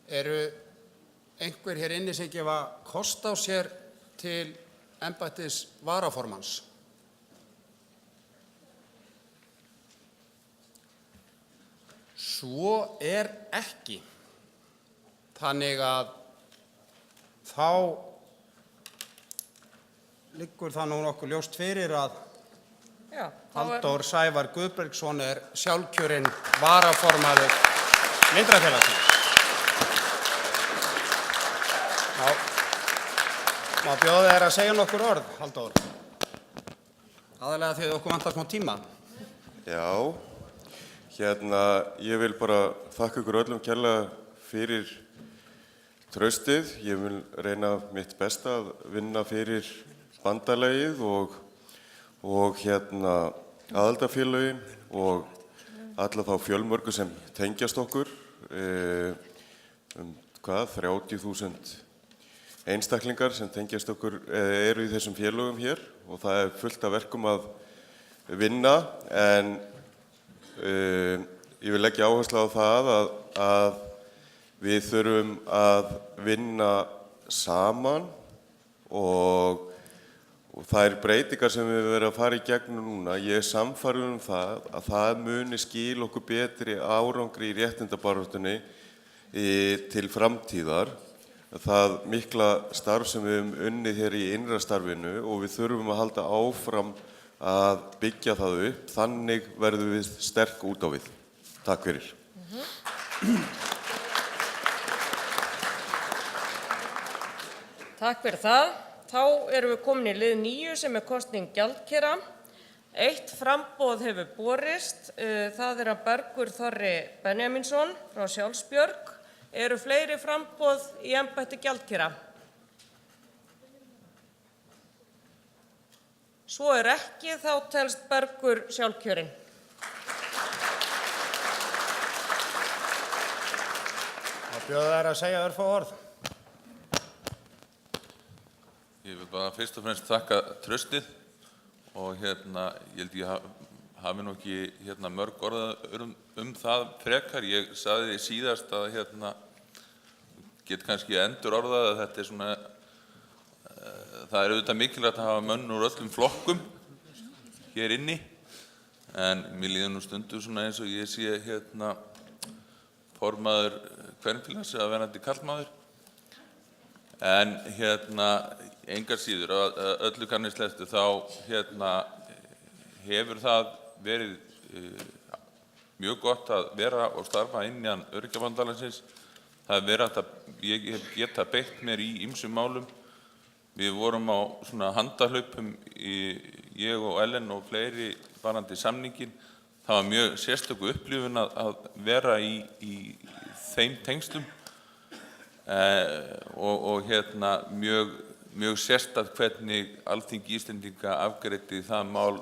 Eru einhver hér inni sem gefa kost á sér til embættis varaformanns? Svo er ekki. Þannig að þá liggur það nú nokkuð ljóst fyrir að Halldór Sævar Guðbergsson er sjálfkjörinn varaformaður Blindrafélagsins. Má bjóða þér að segja nokkur orð, Halldór? Aðalega því að okkur vantar smá tíma. Já, ég vil bara þakka ykkur öllum kærlega fyrir traustið. Ég vil reyna mitt besta að vinna fyrir bandalagið og aðildarfélögin og alla þá fjölmörgu sem tengjast okkur. 30.000 einstaklingar sem tengjast okkur eru í þessum félögum hér og það er fullt af verkum að vinna, en ég vil leggja áherslu á það að við þurfum að vinna saman og þær breytingar sem við verðum að fara í gegnum núna, ég er sannfærður það að það muni skila okkur betri árangri í réttindabaráttunni til framtíðar. Það mikla starf sem við höfum unnið hér í innra starfinu og við þurfum að halda áfram að byggja það upp, þannig verðum við sterk út á við. Takk fyrir. Takk fyrir það. Þá erum við komin í lið 9 sem er kosning gjaldkera. 1 framboð hefur borist. Það er að Bergur Þorri Benjamínsson frá Sjálfsbjörg. Eru fleiri framboð í embætti gjaldkera? Svo er ekki, þá telst Bergur sjálfkjörinn. Má bjóða þér að segja örfá orð? Ég vil bara fyrst og fremst þakka traustið og ég held ég hafi nú ekki mörg orð það frekar. Ég sagði síðast að get kannski endur orðað að þetta er svona, það er auðvitað mikilvægt að hafa menn úr öllum flokkum hér inni, en mér líður nú stundu svona eins og ég sé formaður kvenfélags að verandi karlmaður. En engar síður að öllu kannist sleppt þá hefur það verið mjög gott að vera og starfa innan Öryrkjabandalagsins. Það er verið að ég hef geta beitt mér í ýmsum málum. Við vorum á svona handahlaupum, ég og Ellen og fleiri varðandi samningin. Það var mjög sérstöku upplifun að vera í þeim tengslum og mjög sérstakt hvernig Alþingi Íslendinga afgreiddi það mál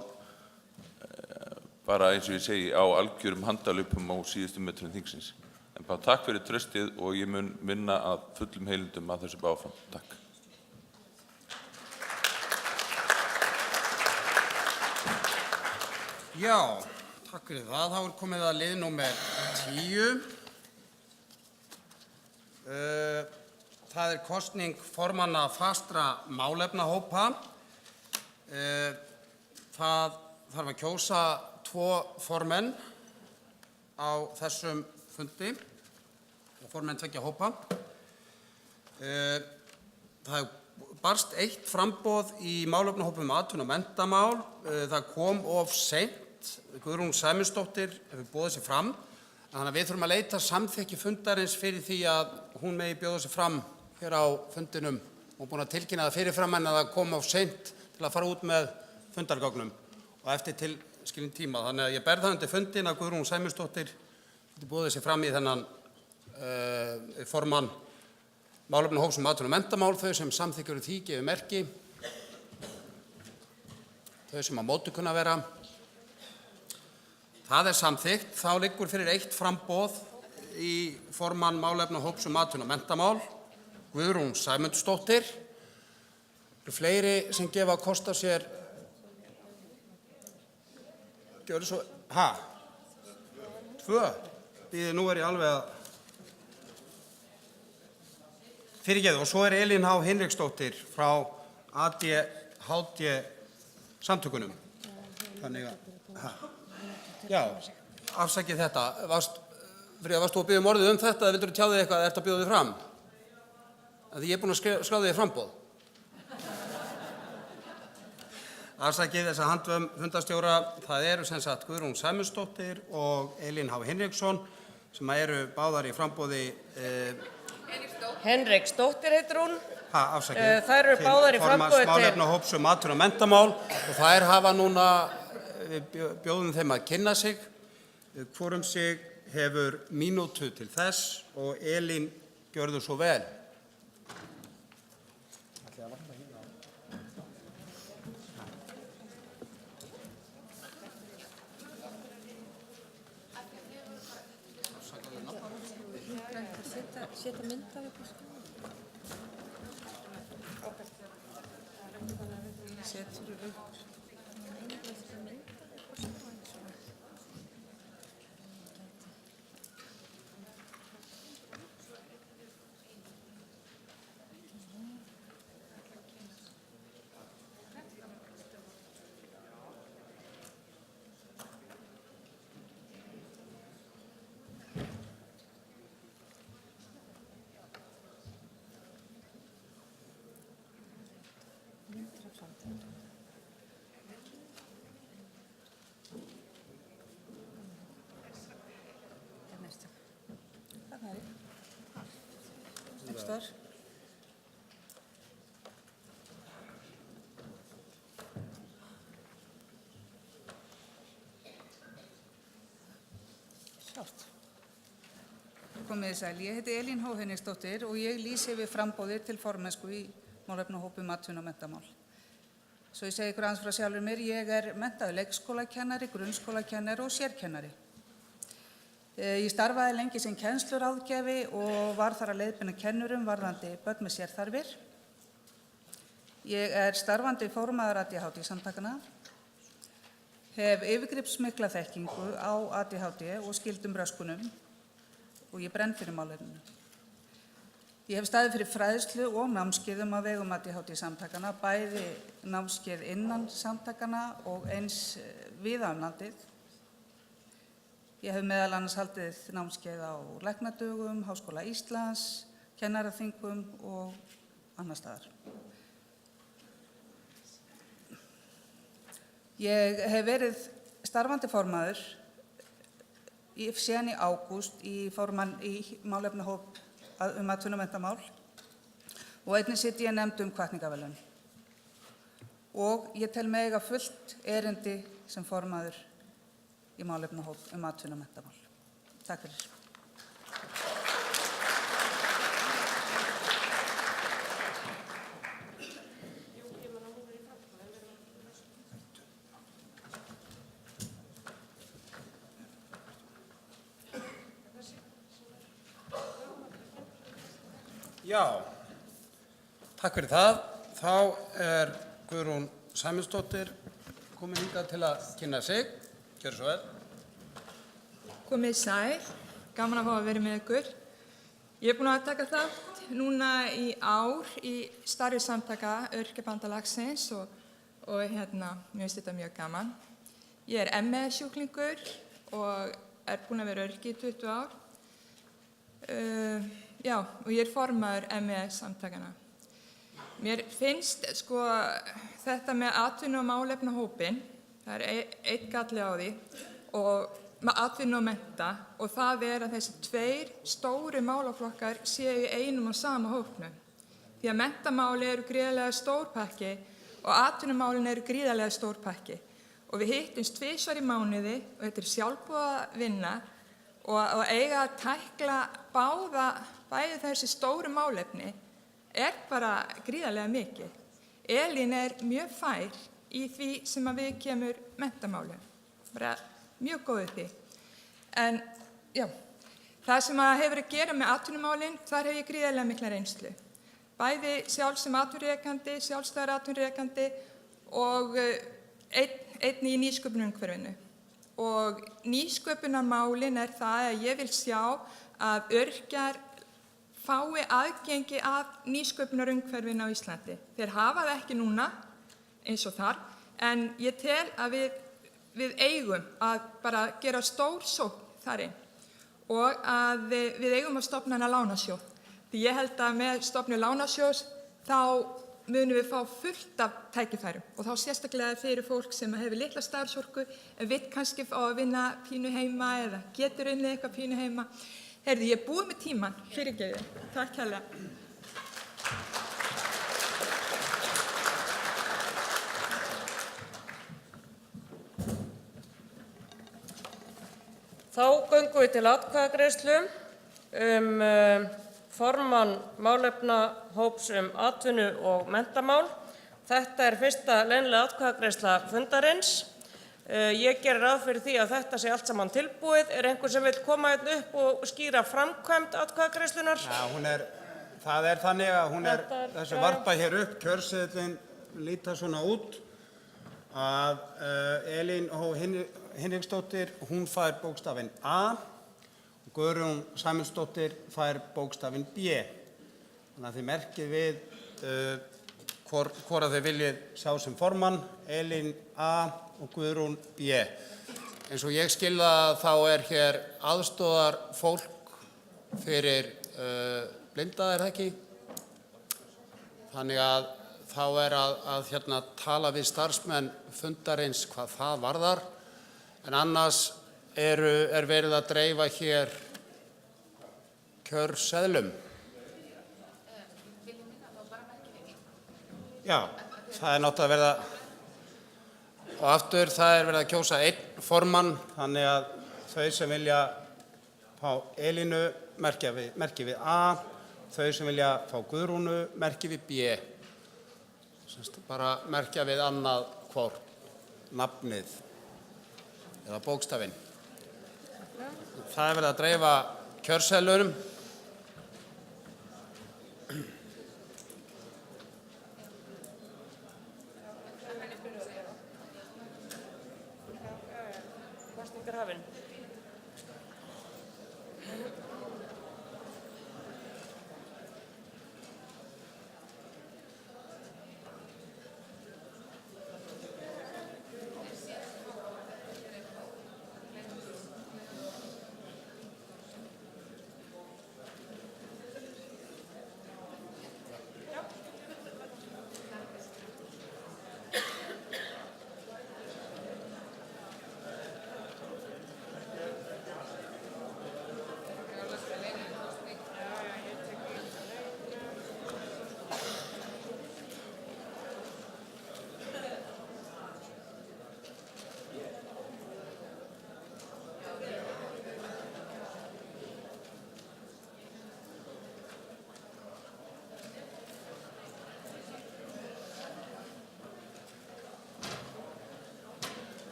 bara eins og ég segi á algjörum handalöpum á síðustu metrum þingsins. En bara takk fyrir traustið og ég mun vinna að fullum heilindum að þessu áfram. Takk. Já, takk fyrir það. Þá komið að lið númer 10. Það kosning formanna fastra málefnahópa. Það þarf að kjósa 2 formenn á þessum fundi, formenn 2 hópa. Það barst 1 framboð í málefnahópum atvinnu og menntamál. Það kom of seint. Guðrún Sæmundsdóttir hefur boðið sig fram. Þannig að við þurfum að leita samþykki fundarins fyrir því að hún megi bjóða sig fram hér á fundinum. Hún er búin að tilkynna það fyrirfram en að það kom of seint til að fara út með fundargögnum og eftir tilskilinn tíma. Þannig að ég ber það undir fundin að Guðrún Sæmundsdóttir boðið sig fram í þennan formann málefnahóps atvinnu og menntamál. Þau sem samþykkja því gefi merki. Þau sem á móti kunna vera. Það samþykkt. Þá liggur fyrir 1 framboð í formann málefnahóps atvinnu og menntamál, Guðrún Sæmundsdóttir. Eru fleiri sem gefa kost á sér? Gjörðu svo. 2. Bíðið, nú ég alveg að fyrirgeðu. Og svo Elín H. Hinriksdóttir frá ADHD samtökunum. Þannig að já, afsakið þetta. Fríða, varst þú að biðja orðið þetta eða vildur þú tjá þig eitthvað, ertu að bjóða þig fram? Því ég er búin að skrá þig í framboð. Afsakið þessa handvömm fundarstjóra. Það eru sem sagt Guðrún Sæmundsdóttir og Elín H. Hinriksson sem eru báðar í framboði. Hinriksdóttir heitir hún. Afsakið. Þær eru báðar í framboði til málefnahóps atvinnu og menntamál og þær hafa núna, við bjóðum þeim að kynna sig. Hvorum sig hefur mínútu til þess og Elín, gjörðu svo vel. Setja mynd af ykkur. Setur upp. Komið þið sæl. Ég heiti Elín H. Hinriksdóttir og ég lýsi yfir framboði til formennsku í málefnahópum atvinnu og menntamál. Svo ég segi ykkur aðeins frá sjálfur mér, ég er menntaður leikskólakennari, grunnskólakennari og sérkennari. Ég starfaði lengi sem kennsluráðgjafi og var þar að leiðbeina kennurum varðandi börn með sérþarfir. Ég er starfandi formaður ADHD samtakana, hef yfirgripsmikla þekkingu á ADHD og skyldum röskunum og ég brenn fyrir málefninu. Ég hef staðið fyrir fræðslu og námskeiðum á vegum ADHD samtakana, bæði námskeið innan samtakana og eins víða landið. Ég hef meðal annars haldið námskeið á læknadögum, Háskóla Íslands, kennaraþingum og annar staðar. Ég hef verið starfandi formaður síðan í ágúst í málefnahóp atvinnu og menntamál og einnig sitt ég nefnd hvatningarverðlaun. Og ég tel mig eiga fullt erindi sem formaður í málefnahóp atvinnu og menntamál. Takk fyrir. Já, takk fyrir það. Þá er Guðrún Sæmundsdóttir komin hingað til að kynna sig. Gjörðu svo vel. Komið sæl, gaman að fá að vera með ykkur. Ég er búin að taka þátt núna í ár í starfi samtaka Öryrkjabandalagsins og mér finnst þetta mjög gaman. Ég er MS-sjúklingur og er búin að vera öryrki í 20 ár. Og ég er formaður MS-samtakana. Mér finnst þetta með atvinnu- og málefnahópinn, það er einn galli á því, og með atvinnu og mennta, og það er að þessi tveir stóru málaflokkar séu í einum og sama hópnum. Því að menntamáli eru gríðarlega stór pakki og atvinnumálin eru gríðarlega stór pakki. Og við hittumst 2 í mánuði og þetta er sjálfboða vinna og eiga að tækla bæði þessi stóru málefni er bara gríðarlega mikið. Elín er mjög fær í því sem að við kemur menntamálum, bara mjög góð í því. En það sem að hefur að gera með atvinnumálin, þar hef ég gríðarlega mikla reynslu. Bæði sjálf sem atvinnurekandi, sjálfstæður atvinnurekandi og einn í nýsköpunarumhverfinu. Og nýsköpunarmálin er það að ég vil sjá að öryrkjar fái aðgengi að nýsköpunarumhverfinu á Íslandi. Þeir hafa það ekki núna eins og þar, en ég tel að við eigum að bara gera stór sókn þar inn og að við eigum að stofna hana lánasjóð. Því ég held að með stofnun lánasjóðs þá munum við fá fullt af tækifærum og þá sérstaklega fyrir fólk sem hefur litla starfsorku en vill kannski fá að vinna pínu heima eða getur unnið eitthvað pínu heima. Heyrðu, ég er búið með tímann, fyrirgefðu. Takk hérlega. Þá göngum við til atkvæðagreiðslu formann málefnahóps atvinnu og menntamál. Þetta er fyrsta leynilega atkvæðagreiðsla fundarins. Ég gerir ráð fyrir því að þetta sé allt saman tilbúið. Er einhver sem vil koma hérna upp og skýra framkvæmd atkvæðagreiðslunnar? Það er þannig að hún er þessi varpa hér upp, kjörseðillinn líta svona út að Elín Hinriksdóttir, hún fær bókstafinn A og Guðrún Sæmundsdóttir fær bókstafinn B. Þannig að þið merkið við hvora þið viljið sjá sem formann, Elín A og Guðrún B. Eins og ég skil það þá er hér aðstoðar fólk fyrir blinda, er það ekki? Þannig að þá er að tala við starfsmenn fundarins hvað það varðar, en annars er verið að dreifa hér kjörseðlum. Já, það er náttúrulega verið að og aftur það er verið að kjósa einn formann, þannig að þau sem vilja fá Elínu merkja við A, þau sem vilja fá Guðrúnu merkja við B. Bara merkja við annað hvort, nafnið eða bókstafinn. Það er verið að dreifa kjörseðlunum. Hafin.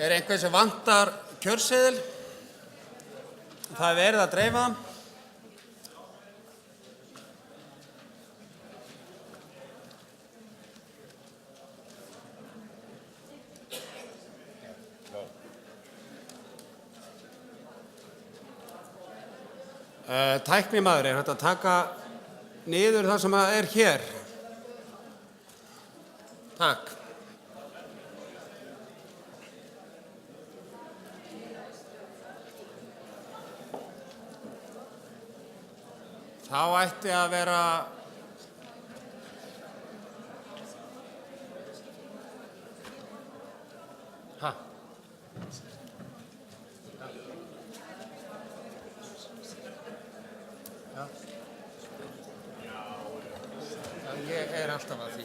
Er einhver sem vantar kjörseðil? Það er verið að dreifa. Tæknimaður, er hægt að taka niður það sem er hér? Takk. Þá ætti að vera Ég er alltaf að því.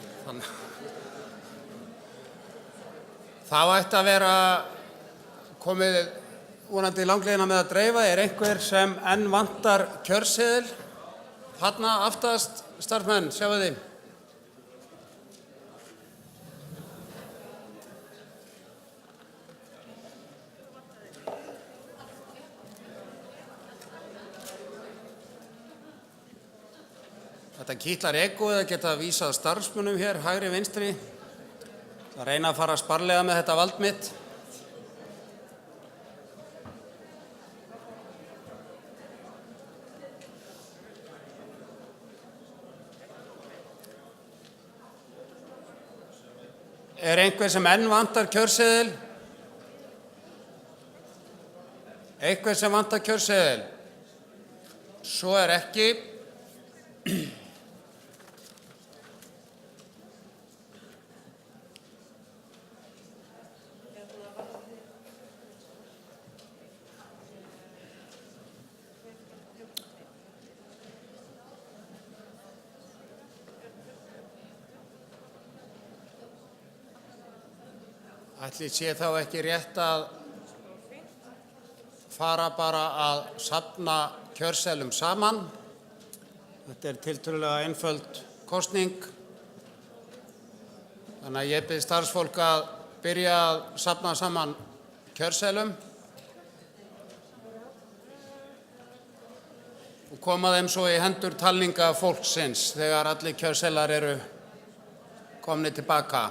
Þá ætti að vera komið vonandi langleiðina með að dreifa. Er einhver sem enn vantar kjörseðil? Þarna aftast, starfsmenn, sjáu þið. Þetta kitlar egoið að geta vísað starfsmönnum hér, hægri vinstri. Það reyna að fara sparlega með þetta vald mitt. Er einhver sem enn vantar kjörseðil? Einhver sem vantar kjörseðil? Svo er ekki. Ætli sé þá ekki rétt að fara bara að safna kjörseðlum saman. Þetta er tiltölulega einföld kosning. Þannig að ég bið starfsfólk að byrja að safna saman kjörseðlum og koma þeim svo í hendur talninga fólksins þegar allir kjörseðlar eru komnir tilbaka.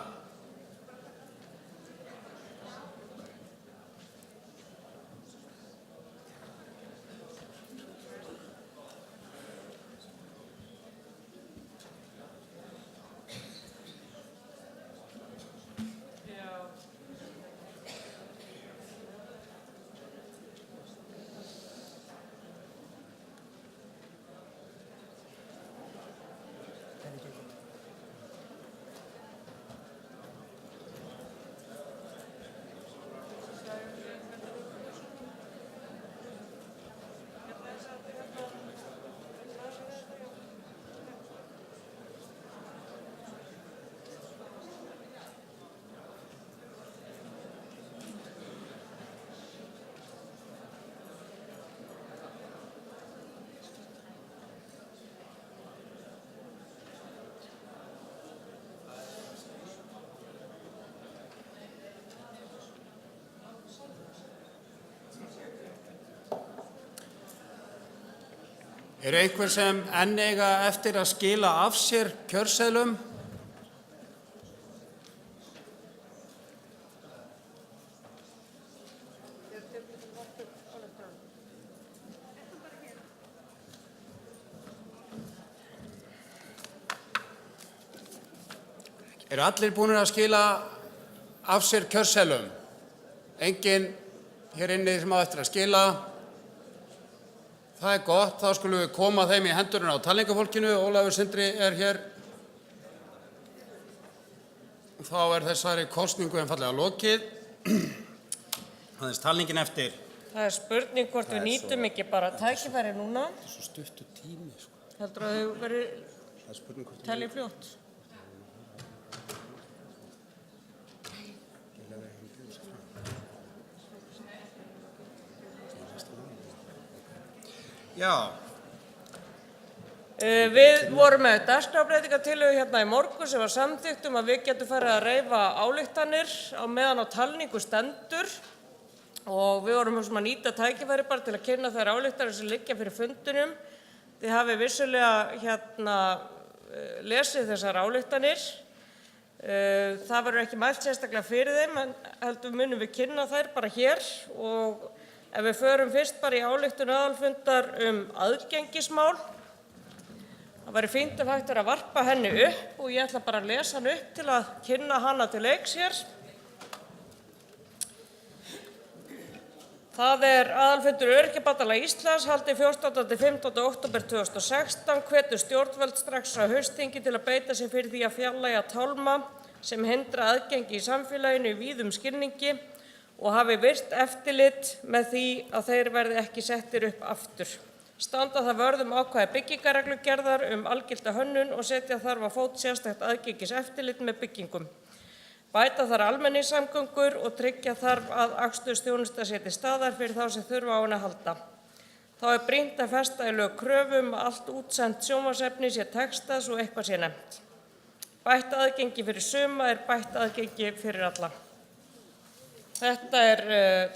Eru einhver sem enn eiga eftir að skila af sér kjörseðlum? Eru allir búnir að skila af sér kjörseðlum? Enginn hér inni sem á eftir að skila? Það er gott, þá skulum við koma þeim í hendurinn á talningafólkinu. Ólafur Sindri er hér. Þá er þessari kosningu einfaldlega lokið. Aðeins talningin eftir. Það er spurning hvort við nýtum ekki bara tækifæri núna. Þetta er svo stuttur tími, sko. Heldur að þau verið telli fljótt? Já. Við vorum með dagskrárbreytingartillögu hérna í morgun sem var samþykkt að við getum farið að reifa ályktanir á meðan á talningu stendur og við vorum að nýta tækifæri bara til að kynna þær ályktanir sem liggja fyrir fundinum. Þið hafið vissulega lesið þessar ályktanir. Það verður ekki mælt sérstaklega fyrir þeim en heldur munum við kynna þær bara hér og ef við förum fyrst bara í ályktun aðalfundar aðgengismál. Það væri fínt ef hægt er að varpa henni upp og ég ætla bara að lesa hann upp til að kynna hana til leiks hér. Það er aðalfundur Öryrkjabandalags Íslands haldinn 14. til 15. október 2016 hvetur stjórnvöld strax á haustþingi til að beita sér fyrir því að fjarlægja tálma sem hindra aðgengi í samfélaginu í víðum skilningi og hafi virkt eftirlit með því að þeir verði ekki settir upp aftur. Standa það vörð ákvæði byggingarreglugerðar algilda hönnun og setja þarf á fót sérstakt aðgengiseftirlit með byggingum. Bæta þarf almenningssamgöngur og tryggja þarf að akstursþjónusta sé til staðar fyrir þá sem þurfa á henni að halda. Þá er brýnt að festa í lög kröfum að allt útsent sjónvarpsefni sé textað svo eitthvað sé nefnt. Bætt aðgengi fyrir suma er bætt aðgengi fyrir alla. Þetta er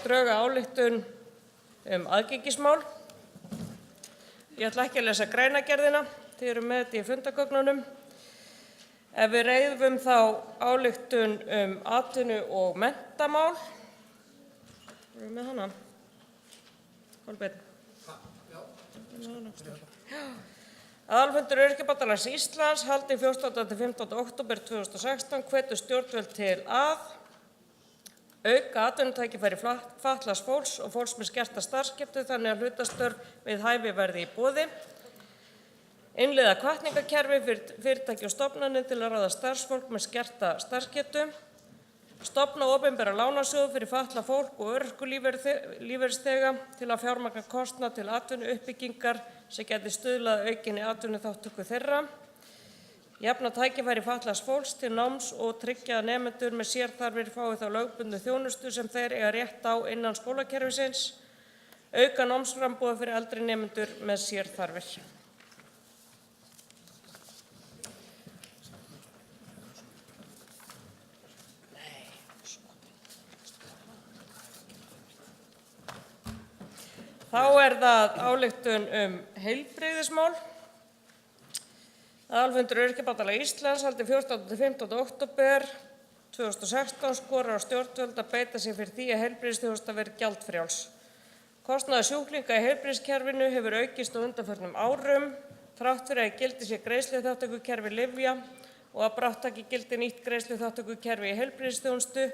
drög að ályktun aðgengismál. Ég ætla ekki að lesa greinargerðina, þið eru með þetta í fundagögnunum. Ef við reiðum þá ályktun atvinnu- og menntamál. Erum við með hana? Kolbeinn. Aðalfundur Öryrkjabandalags Íslands haldinn 14. til 15. október 2016 hvetur stjórnvöld til að auka atvinnutækifæri fatlaðs fólks og fólks með skerta starfsgetu þannig að hlutastörf við hæfi verði í boði. Innleiða hvatningakerfi fyrir fyrirtæki og stofnanir til að ráða starfsfólk með skerta starfsgetu. Stofna opinbera lánasjóð fyrir fatlað fólk og örorkulífeyrisþega til að fjármagna kostnað til atvinnuuppbyggingar sem gæti stuðlað að aukinni atvinnuþátttöku þeirra. Jafna tækifæri fatlaðs fólks til náms og tryggja að nemendur með sérþarfir fái þá lögbundnu þjónustu sem þeir eiga rétt á innan skólakerfisins. Auka námsframboð fyrir eldri nemendur með sérþarfir. Þá er það ályktun heilbrigðismál. Aðalfundur Öryrkjabandalags Íslands haldinn 14. til 15. október 2016 skorar á stjórnvöld að beita sér fyrir því að heilbrigðisþjónusta verði gjaldfrjáls. Kostnaður sjúklinga í heilbrigðiskerfinu hefur aukist á undanförnum árum, þrátt fyrir að í gildi sé greiðsluþátttökukerfi lyfja og að brátt taki í gildi nýtt greiðsluþátttökukerfi í heilbrigðisþjónustu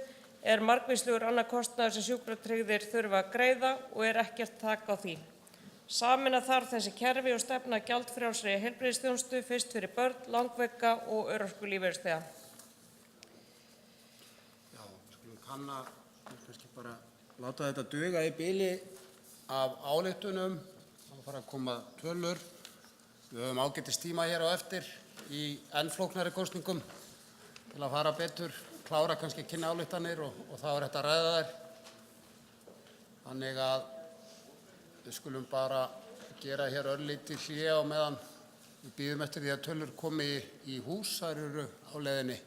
er margvíslegur annar kostnaður sem sjúkratryggðir þurfa að greiða og er ekkert þak á því. Sameina þarf þessi kerfi og stefna að gjaldfrjálsri heilbrigðisþjónustu fyrst fyrir börn, langveika og örorkulífeyrisþega. Já, skulum kanna, kannski bara láta þetta duga í bili af ályktunum. Það fara að koma tölur. Við höfum ágætis tíma hér á eftir í enn flóknari kosningum til að fara betur, klára kannski kynna ályktanir og þá er þetta að ræða þær. Þannig að við skulum bara gera hér örlítið hlé á meðan við bíðum eftir því að tölur komi í hús. Þær eru á leiðinni.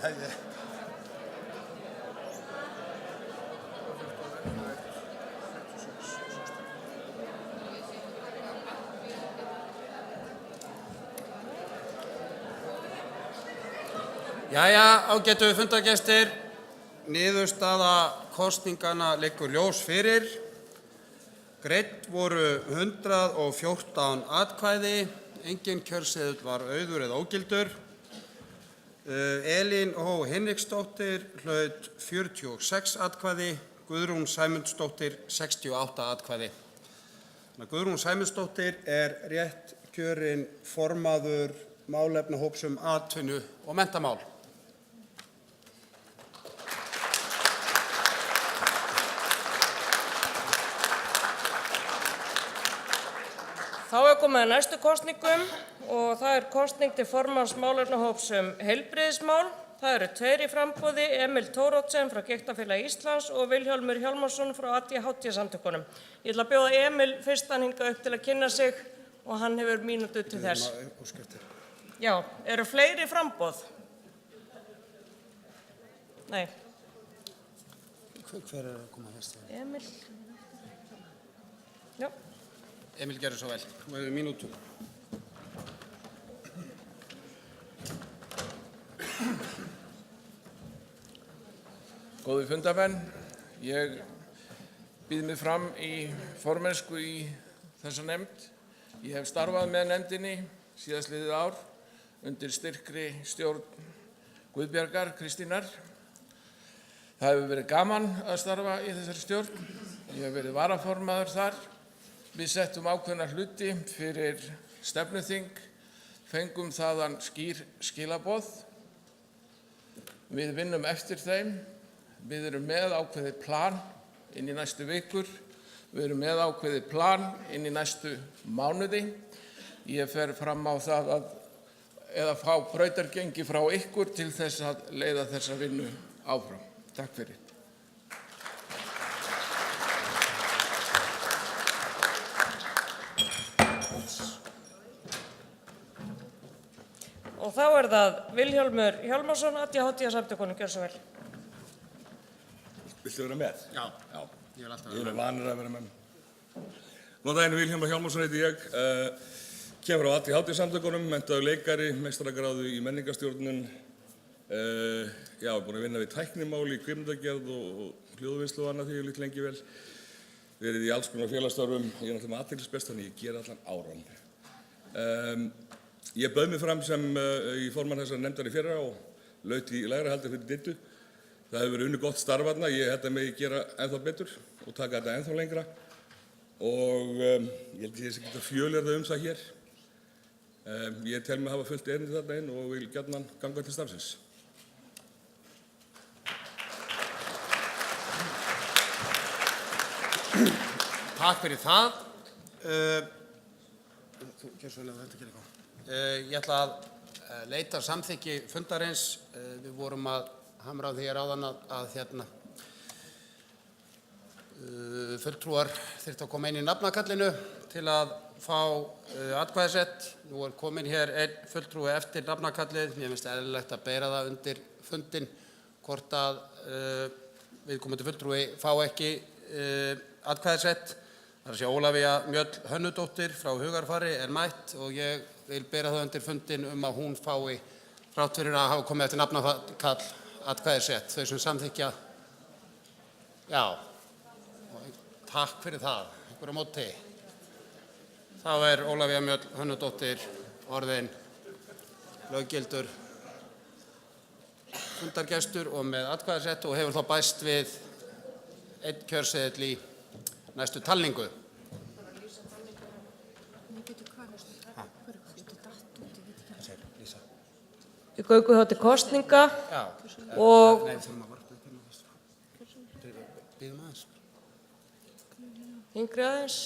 Jæja, ágætu fundargestir, niðurstaða kosninganna liggur ljós fyrir. Greidd voru 114 atkvæði, engin kjörseðill var auður eða ógildur. Elín Hó Hinriksdóttir hlaut 46 atkvæði, Guðrún Sæmundsdóttir 68 atkvæði. Guðrún Sæmundsdóttir er rétt kjörin formaður málefnahóps atvinnu og menntamál. Þá er komið að næstu kosningum og það er kosning til formanns málefnahóps heilbrigðismál. Það eru 2 í framboði, Emil Thoroddsen frá Gigtafélagi Íslands og Vilhjálmur Hjálmarsson frá ADHD-samtökunum. Ég ætla að bjóða Emil fyrst hingað upp til að kynna sig og hann hefur mínútu til þess. Já, eru fleiri framboð? Nei. Hver er að koma fyrst? Emil. Já. Emil, gerðu svo vel. Þú hefur mínútu. Góðir fundarmenn, ég býð mig fram í formennsku í þessa nefnd. Ég hef starfað með nefndinni síðastliðið ár undir styrkri stjórn Guðbjargar Kristínar. Það hefur verið gaman að starfa í þessari stjórn. Ég hef verið varaformaður þar. Við settum ákveðna hluti fyrir stefnuþing, fengum þaðan skýr skilaboð. Við vinnum eftir þeim. Við erum með ákveðið plan inn í næstu vikur. Við erum með ákveðið plan inn í næstu mánuði. Ég fer fram á það að fá brautargengi frá ykkur til þess að leiða þessa vinnu áfram. Takk fyrir. Og þá er það Vilhjálmur Hjálmarsson, ADHD-samtökunum, gjörðu svo vel. Viltu vera með? Já. Ég vil alltaf vera með. Ég er vanur að vera með. Góðan daginn, Vilhjálmur Hjálmarsson heiti ég. Kemur frá ADHD-samtökunum, menntaður leikari, meistaragráðu í menningarstjórnun. Búinn að vinna við tæknimál í kvikmyndagerð og hljóðvinnslu og annað því ég lít lengi vel. Verið í alls konar félagsstörfum. Ég er náttúrulega með athyglisbest, þannig ég ger allan áran. Ég bauð mig fram sem í formann þessar nefndar í fyrra og laut í lægra haldi fyrir Diddu. Það hefur verið unnið gott starf þarna. Ég held að megi gera ennþá betur og taka þetta ennþá lengra. Og ég held að ég sé ekki að fjölyrða það hér. Ég tel mig hafa fullt erindi þarna inn og vil gjarnan ganga til starfsins. Takk fyrir það. Þú gerð svo vel að þetta gerir eitthvað. Ég ætla að leita samþykki fundarins. Við vorum að hamra á því áðan að fulltrúar þyrftu að koma inn í nafnakallinu til að fá atkvæðisrétt. Nú er komin hér einn fulltrúi eftir nafnakallið. Mér finnst eðlilegt að bera það undir fundinn hvort að viðkomandi fulltrúi fá ekki atkvæðisrétt. Það er að segja Ólafía Mjöll Hönnudóttir frá Hugarfari er mætt og ég vil bera það undir fundinn að hún fái þrátt fyrir að hafa komið eftir nafnakall atkvæðisrétt. Þau sem samþykkja. Já. Takk fyrir það. Einhverju móti. Þá er Ólafía Mjöll Hönnudóttir orðin löggildur fundargestur og með atkvæðisrétt og hefur þá bæst við einn kjörseðill í næstu talningu. Við göngum þá til kosninga og yngri aðeins.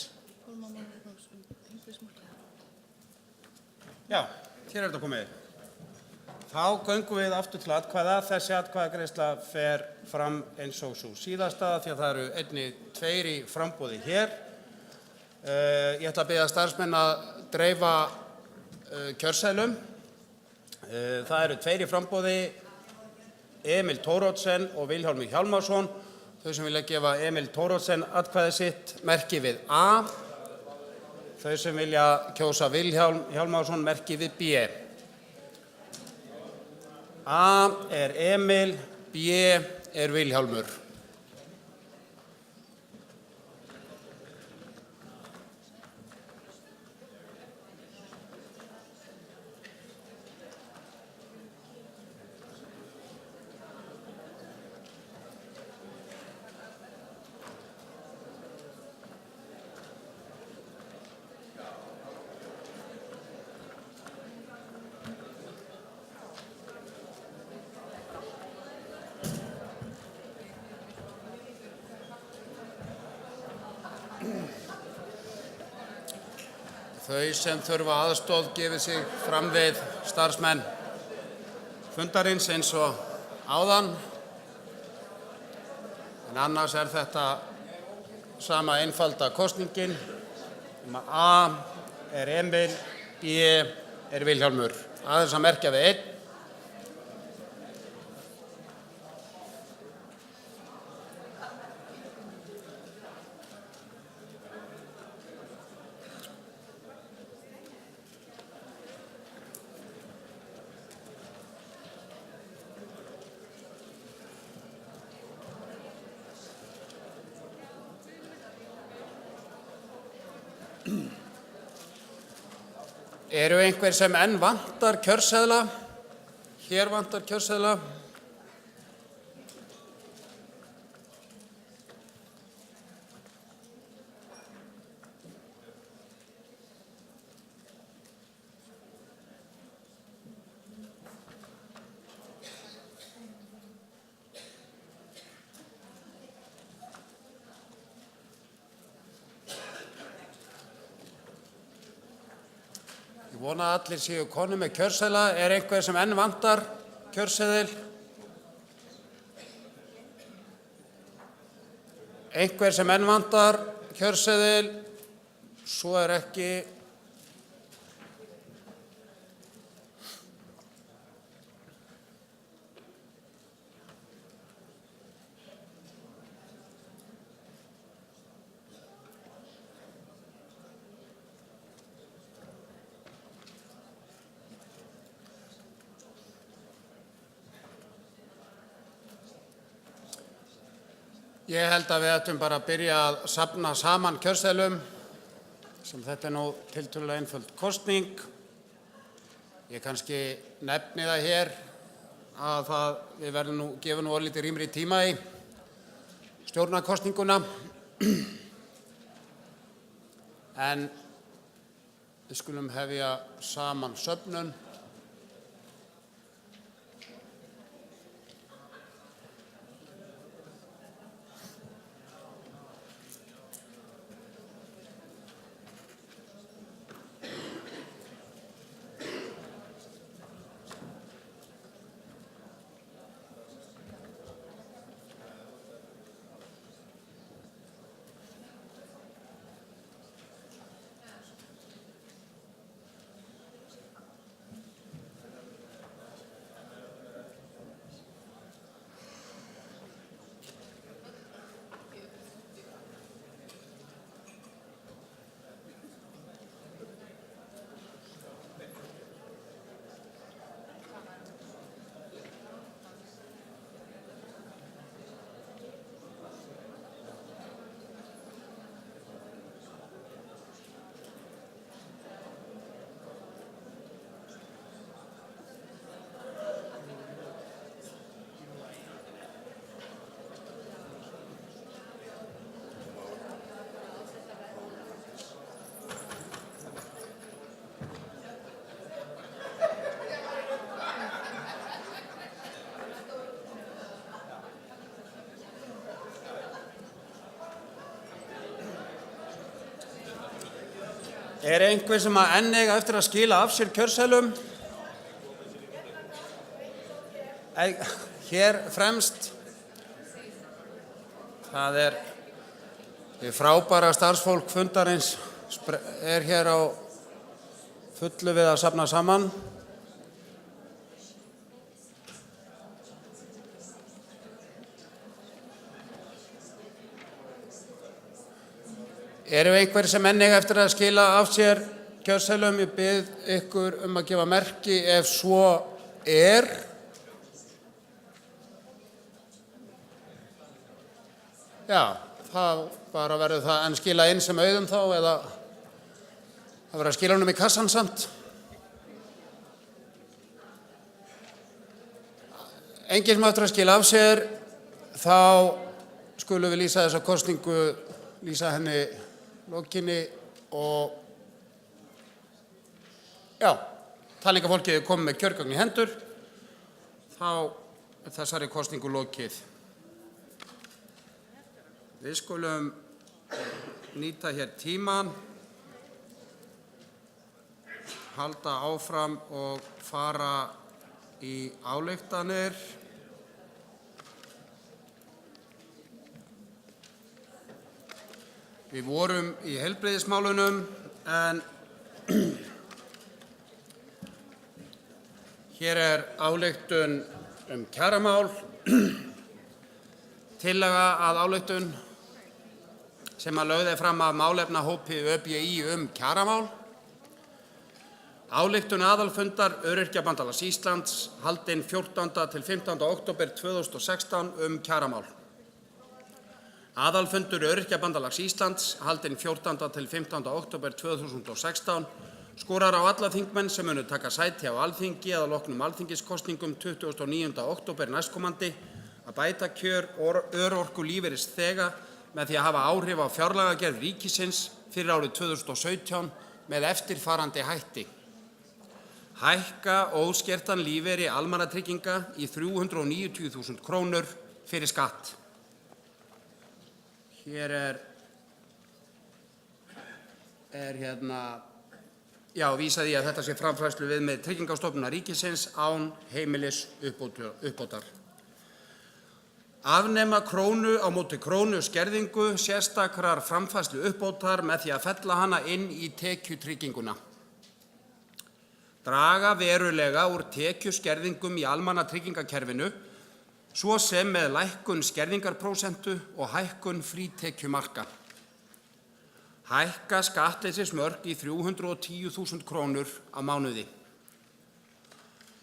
Já, hér er þetta komið. Þá göngum við aftur til atkvæða. Þessi atkvæðagreiðsla fer fram eins og sú síðasta því að það eru einnig 2 í framboði hér. Ég ætla að biðja starfsmenn að dreifa kjörseðlum. Það eru 2 í framboði, Emil Thoroddsen og Vilhjálmur Hjálmarsson. Þau sem vilja gefa Emil Thoroddsen atkvæði sitt merki við A. Þau sem vilja kjósa Vilhjálm Hjálmarsson merki við B. A er Emil, B er Vilhjálmur. Þau sem þurfa aðstoð gefi sig fram við starfsmenn fundarins eins og áðan. En annars er þetta sama einfalda kosningin. A er Emil, B er Vilhjálmur. Aðeins að merkja við 1. Eru einhver sem enn vantar kjörseðla? Hér vantar kjörseðla. Ég vona að allir séu konur með kjörseðla. Er einhver sem enn vantar kjörseðil? Einhver sem enn vantar kjörseðil? Svo er ekki. Ég held að við ættum bara að byrja að safna saman kjörseðlum, sem þetta er nú tiltölulega einföld kosning. Ég kannski nefni það hér að við gefum nú orðlítið rýmri tíma í stjórnarkosninguna. En við skulum hefja saman söfnun. Er einhver sem að enn eiga eftir að skila af sér kjörseðlum? Hér fremst. Það er frábæra starfsfólk fundarins er hér á fullu við að safna saman. Eru einhverjir sem enn eiga eftir að skila af sér kjörseðlum? Ég bið ykkur að gefa merki ef svo er. Já, það bara verður það en skila inn sem auðum þá eða það verður að skila honum í kassan samt. Enginn sem áttur að skila af sér, þá skulum við lýsa þessa kosningu, lýsa henni lokinni og já, talningafólkið er komið með kjörgögn í hendur, þá er þessari kosningu lokið. Við skulum nýta hér tíman, halda áfram og fara í ályktanir. Við vorum í heilbrigðismálunum en hér er ályktun kjaramál, tillaga að ályktun sem að lögð er fram af málefnahópi ÖBÍ kjaramál. Ályktun aðalfundar Öryrkjabandalags Íslands haldin 14. til 15. október 2016 kjaramál. Aðalfundur Öryrkjabandalags Íslands haldinn 14. til 15. október 2016 skorar á alla þingmenn sem munu taka sæti á Alþingi að loknum alþingiskosningum 29. október næstkomandi að bæta kjör örorkulífeyrisþega með því að hafa áhrif á fjárlagagerð ríkisins fyrir árið 2017 með eftirfarandi hætti. Hækka óskertan lífeyri almannatrygginga í 390.000 krónur fyrir skatt. Hér vísaði ég að þetta sé framfærslu viðmið Tryggingastofnunar ríkisins án heimilisuppbótar. Afnema krónu á móti krónu skerðingu sérstakrar framfærslu uppbótar með því að fella hana inn í tekjutrygginguna. Draga verulega úr tekjuskerðingum í almannatryggingakerfinu svo sem með lækkun skerðingarprósentu og hækkun frítekjumarka. Hækka skattleysismörk í 310.000 krónur á mánuði.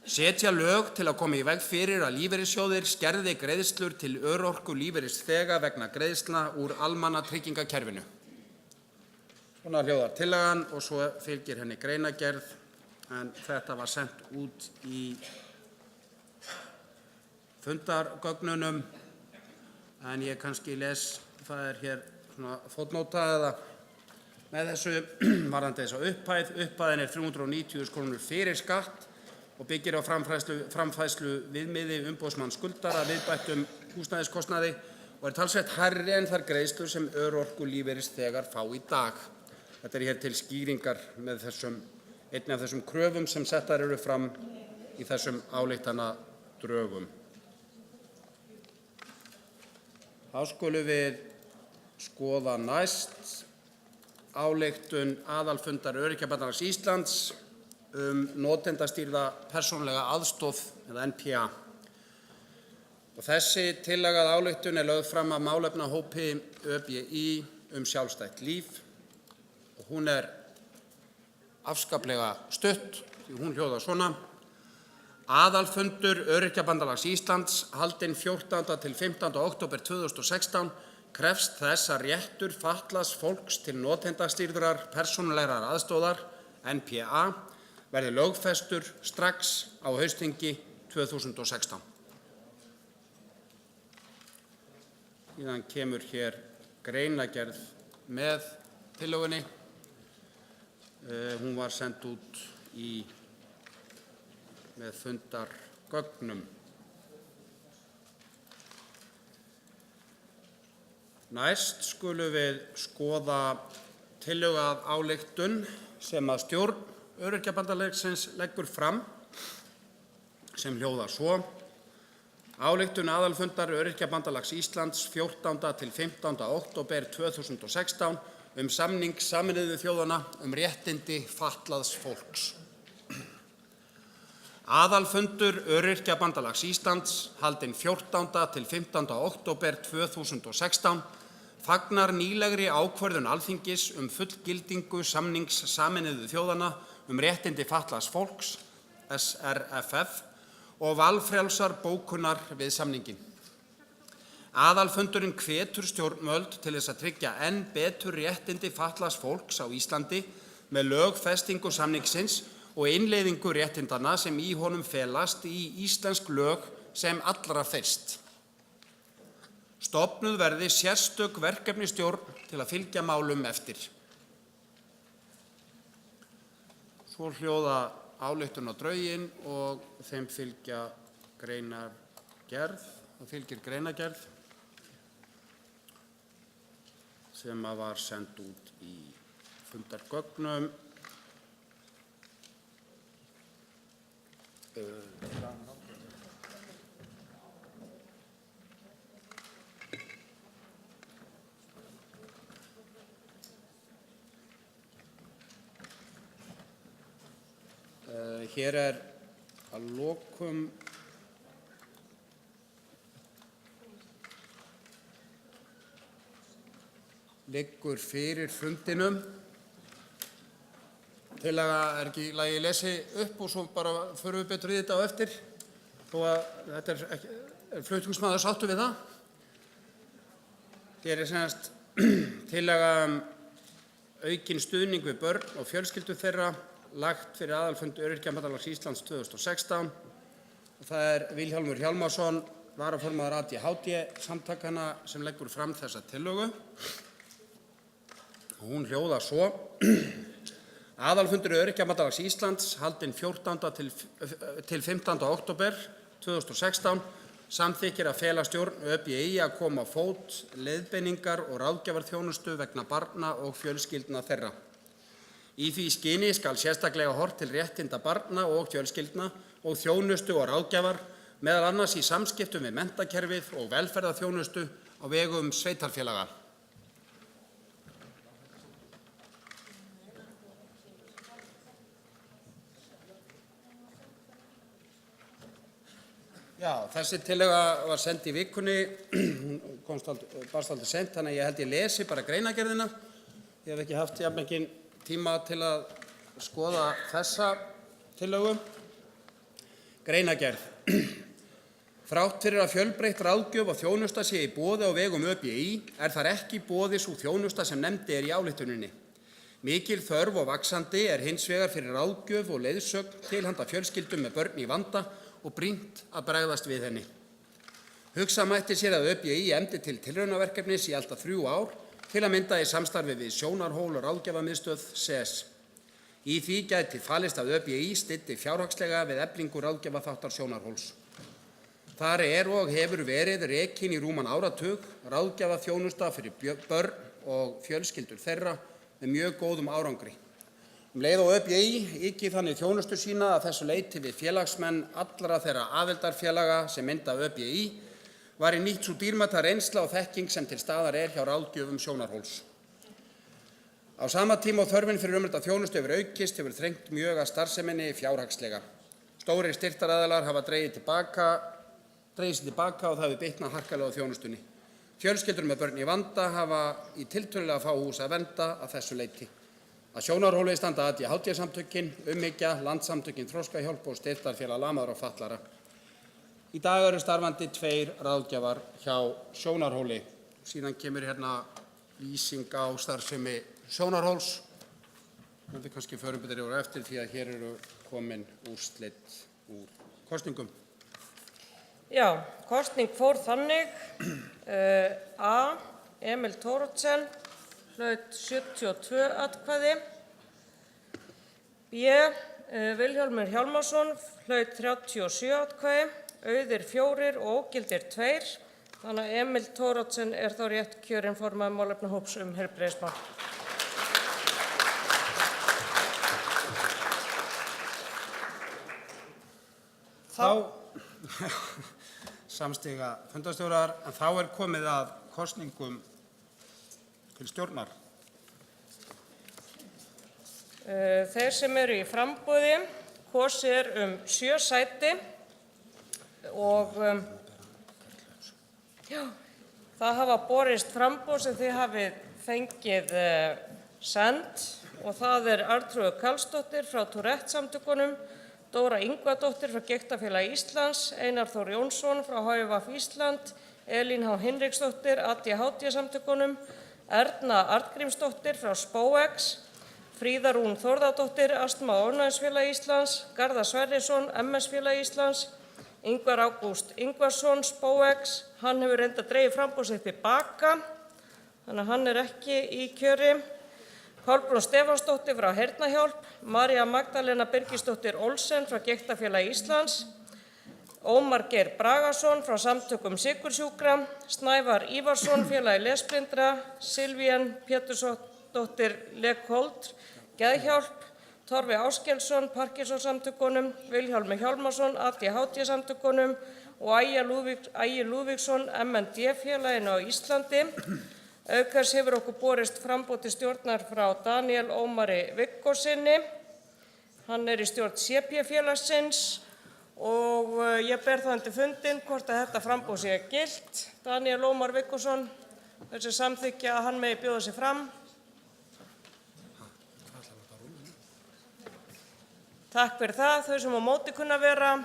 Setja lög til að koma í veg fyrir að lífeyrissjóðir skerði greiðslur til örorkulífeyrisþega vegna greiðslna úr almannatryggingakerfinu. Svona hljóðar tillagan og svo fylgir henni greinargerð en þetta var sent út í fundargögnunum en ég kannski les, það er hér svona fótnóta eða með þessu varðandi þessa upphæð. Upphæðin er 390.000 krónur fyrir skatt og byggir á framfærslu viðmiði umboðsmanns skuldara viðbættum húsnæðiskostnaði og er talsvert hærri en þær greiðslur sem örorkulífeyrisþegar fá í dag. Þetta er hér til skýringar með einni af þessum kröfum sem settar eru fram í þessum ályktanadrögum. Þá skulum við skoða næst ályktun aðalfundar Öryrkjabandalags Íslands notendastýrða persónulega aðstoð eða NPA. Og þessi tillaga að ályktun er lögð fram af málefnahópi ÖBÍ sjálfstætt líf og hún er afskaplega stutt því hún hljóðar svona. Aðalfundur Öryrkjabandalags Íslands haldinn 14. til 15. október 2016 krefst þess að réttur fatlaðs fólks til notendastýrðrar persónulegrar aðstoðar NPA verði lögfestur strax á haustþingi 2016. Síðan kemur hér greinargerð með tillögunni. Hún var send út með fundargögnum. Næst skulum við skoða tillögu að ályktun sem að stjórn Öryrkjabandalagsins leggur fram sem hljóðar svo. Ályktun aðalfundar Öryrkjabandalags Íslands 14. til 15. október 2016 samning Sameinuðu þjóðanna réttindi fatlaðs fólks. Aðalfundur Öryrkjabandalags Íslands haldinn 14. til 15. október 2016 fagnar nýlegri ákvörðun Alþingis fullgildingu samnings Sameinuðu þjóðanna réttindi fatlaðs fólks, SRFF, og valfrjálsar bókunar við samninginn. Aðalfundurinn hvetur stjórnvöld til þess að tryggja enn betur réttindi fatlaðs fólks á Íslandi með lögfestingu samningsins og innleiðingu réttindanna sem í honum felast í íslensk lög sem allra fyrst. Stofnuð verði sérstök verkefnisstjórn til að fylgja málum eftir. Svo hljóða ályktunardrögin og þeim fylgja greinargerð. Það fylgir greinargerð sem var send út í fundargögnum. Hér að lokum liggur fyrir fundinum. Tillaga ekki í lagi lesi upp og svo bara förum við betur í þetta á eftir. Þó að þetta er flutningsmaður sáttur við það. Hér semst tillaga aukinn stuðning við börn og fjölskyldur þeirra lagt fyrir aðalfund Öryrkjabandalags Íslands 2016. Það Vilhjálmur Hjálmarsson, varaformaður ADHD samtakanna, sem leggur fram þessa tillögu. Hún hljóðar svo: Aðalfundur Öryrkjabandalags Íslands haldinn 14. til 15. október 2016 samþykkir að fela stjórn ÖBÍ að koma á fót leiðbeiningar og ráðgjafarþjónustu vegna barna og fjölskyldna þeirra. Í því skyni skal sérstaklega horft til réttinda barna og fjölskyldna og þjónustu og ráðgjafar, meðal annars í samskiptum við menntakerfið og velferðarþjónustu á vegum sveitarfélaga. Já, þessi tillaga var send í vikunni, barst aldrei sent, þannig að ég held ég lesi bara greinargerðina. Ég hef ekki haft jafnmikinn tíma til að skoða þessa tillögu. Greinargerð. Þrátt fyrir að fjölbreytt ráðgjöf og þjónusta sé í boði á vegum ÖBÍ þar ekki í boði sú þjónusta sem nefnd í ályktuninni. Mikil þörf og vaxandi hins vegar fyrir ráðgjöf og leiðsögn til handa fjölskyldum með börn í vanda og brýnt að bregðast við henni. Hugsa mætti sér að ÖBÍ efndi til tilraunaverkefnis í allt að 3 ár, til að mynda í samstarfi við Sjónarhól og ráðgjafamiðstöð SES. Í því gæti falist að ÖBÍ styddi fjárhagslega við eflingu ráðgjafaþáttar Sjónarhóls. Þar og hefur verið rekin í rúman áratug ráðgjafaþjónusta fyrir börn og fjölskyldur þeirra með mjög góðum árangri. Leið og ÖBÍ ykki þannig þjónustu sína að þessu leyti við félagsmenn allra þeirra aðildarfélaga sem mynda ÖBÍ var nýtt sú dýrmæta reynsla og þekking sem til staðar hjá ráðgjöfum Sjónarhóls. Á sama tíma og þörfin fyrir umrædda þjónustu hefur aukist hefur þrengt mjög að starfseminni fjárhagslega. Stórir styrktaraðilar hafa dregið sig tilbaka og það hefur bitnað harkalega á þjónustunni. Fjölskyldur með börn í vanda hafa í tiltölulega fá hús að vernda að þessu leyti. Að Sjónarhóli standa ADHD-samtökin, Umhyggja, Landssamtökin Þroskahjálp og Styrktarfélag lamaðra og fatlaðra. Í dag eru starfandi 2 ráðgjafar hjá Sjónarhóli. Síðan kemur hérna lýsing á starfsemi Sjónarhóls. Við kannski förum betur yfir eftir því að hér eru komin úrslit úr kosningum. Já, kosning fór þannig. A. Emil Thoroddsen hlaut 72 atkvæði. B. Vilhjálmur Hjálmarsson hlaut 37 atkvæði. Auðir 4 og ógildir 2. Þannig að Emil Thoroddsen þá rétt kjörinn formaður málefnahóps heilbrigðismál. Samstiga fundarstjórar, en þá komið að kosningum til stjórnar. Þeir sem eru í framboði kosið 7 sæti og Það hafa borist framboð sem þið hafið fengið send og það er Arnþrúður Karlsdóttir frá Tourette-samtökunum, Dóra Ingvadóttir frá Gigtafélagi Íslands, Einar Þór Jónsson frá HVF Ísland, Elín H. Hinriksdóttir, ADHD-samtökunum, Erna Arngrímsdóttir frá Spóex, Fríða Rún Þórðardóttir, Astma- og ofnæmisfélagi Íslands, Garðar Sverrisson, MS-félagi Íslands, Ingvar Ágúst Ingvarsson, Spóex, hann hefur reyndar dregið framboð sitt tilbaka, þannig að hann ekki í kjöri. Kolbrún Stefánsdóttir frá Heyrnarhjálp, María Magdalena Birgisdóttir Olsen frá Gigtafélagi Íslands, Ómar Geir Bragason frá Samtökum sykursjúkra, Snævar Ívarsson, félagi lesblindra, Silvíen Pétursdóttir Lekholt, Geðhjálp, Torfi Áskelsson, Parkinsonsamtökunum, Vilhjálmur Hjálmarsson, ADHD-samtökunum og Ægir Lúðvíksson, MND-félaginu á Íslandi. Auk þess hefur okkur borist framboð til stjórnar frá Daniel Ómari Viggósinni. Hann í stjórn CP-félagsins og ég ber það undir fundinn hvort að þetta framboð sé gilt. Daniel Ómar Viggósson, þessi samþykkja að hann megi bjóða sig fram. Takk fyrir það. Þau sem á móti kunna vera,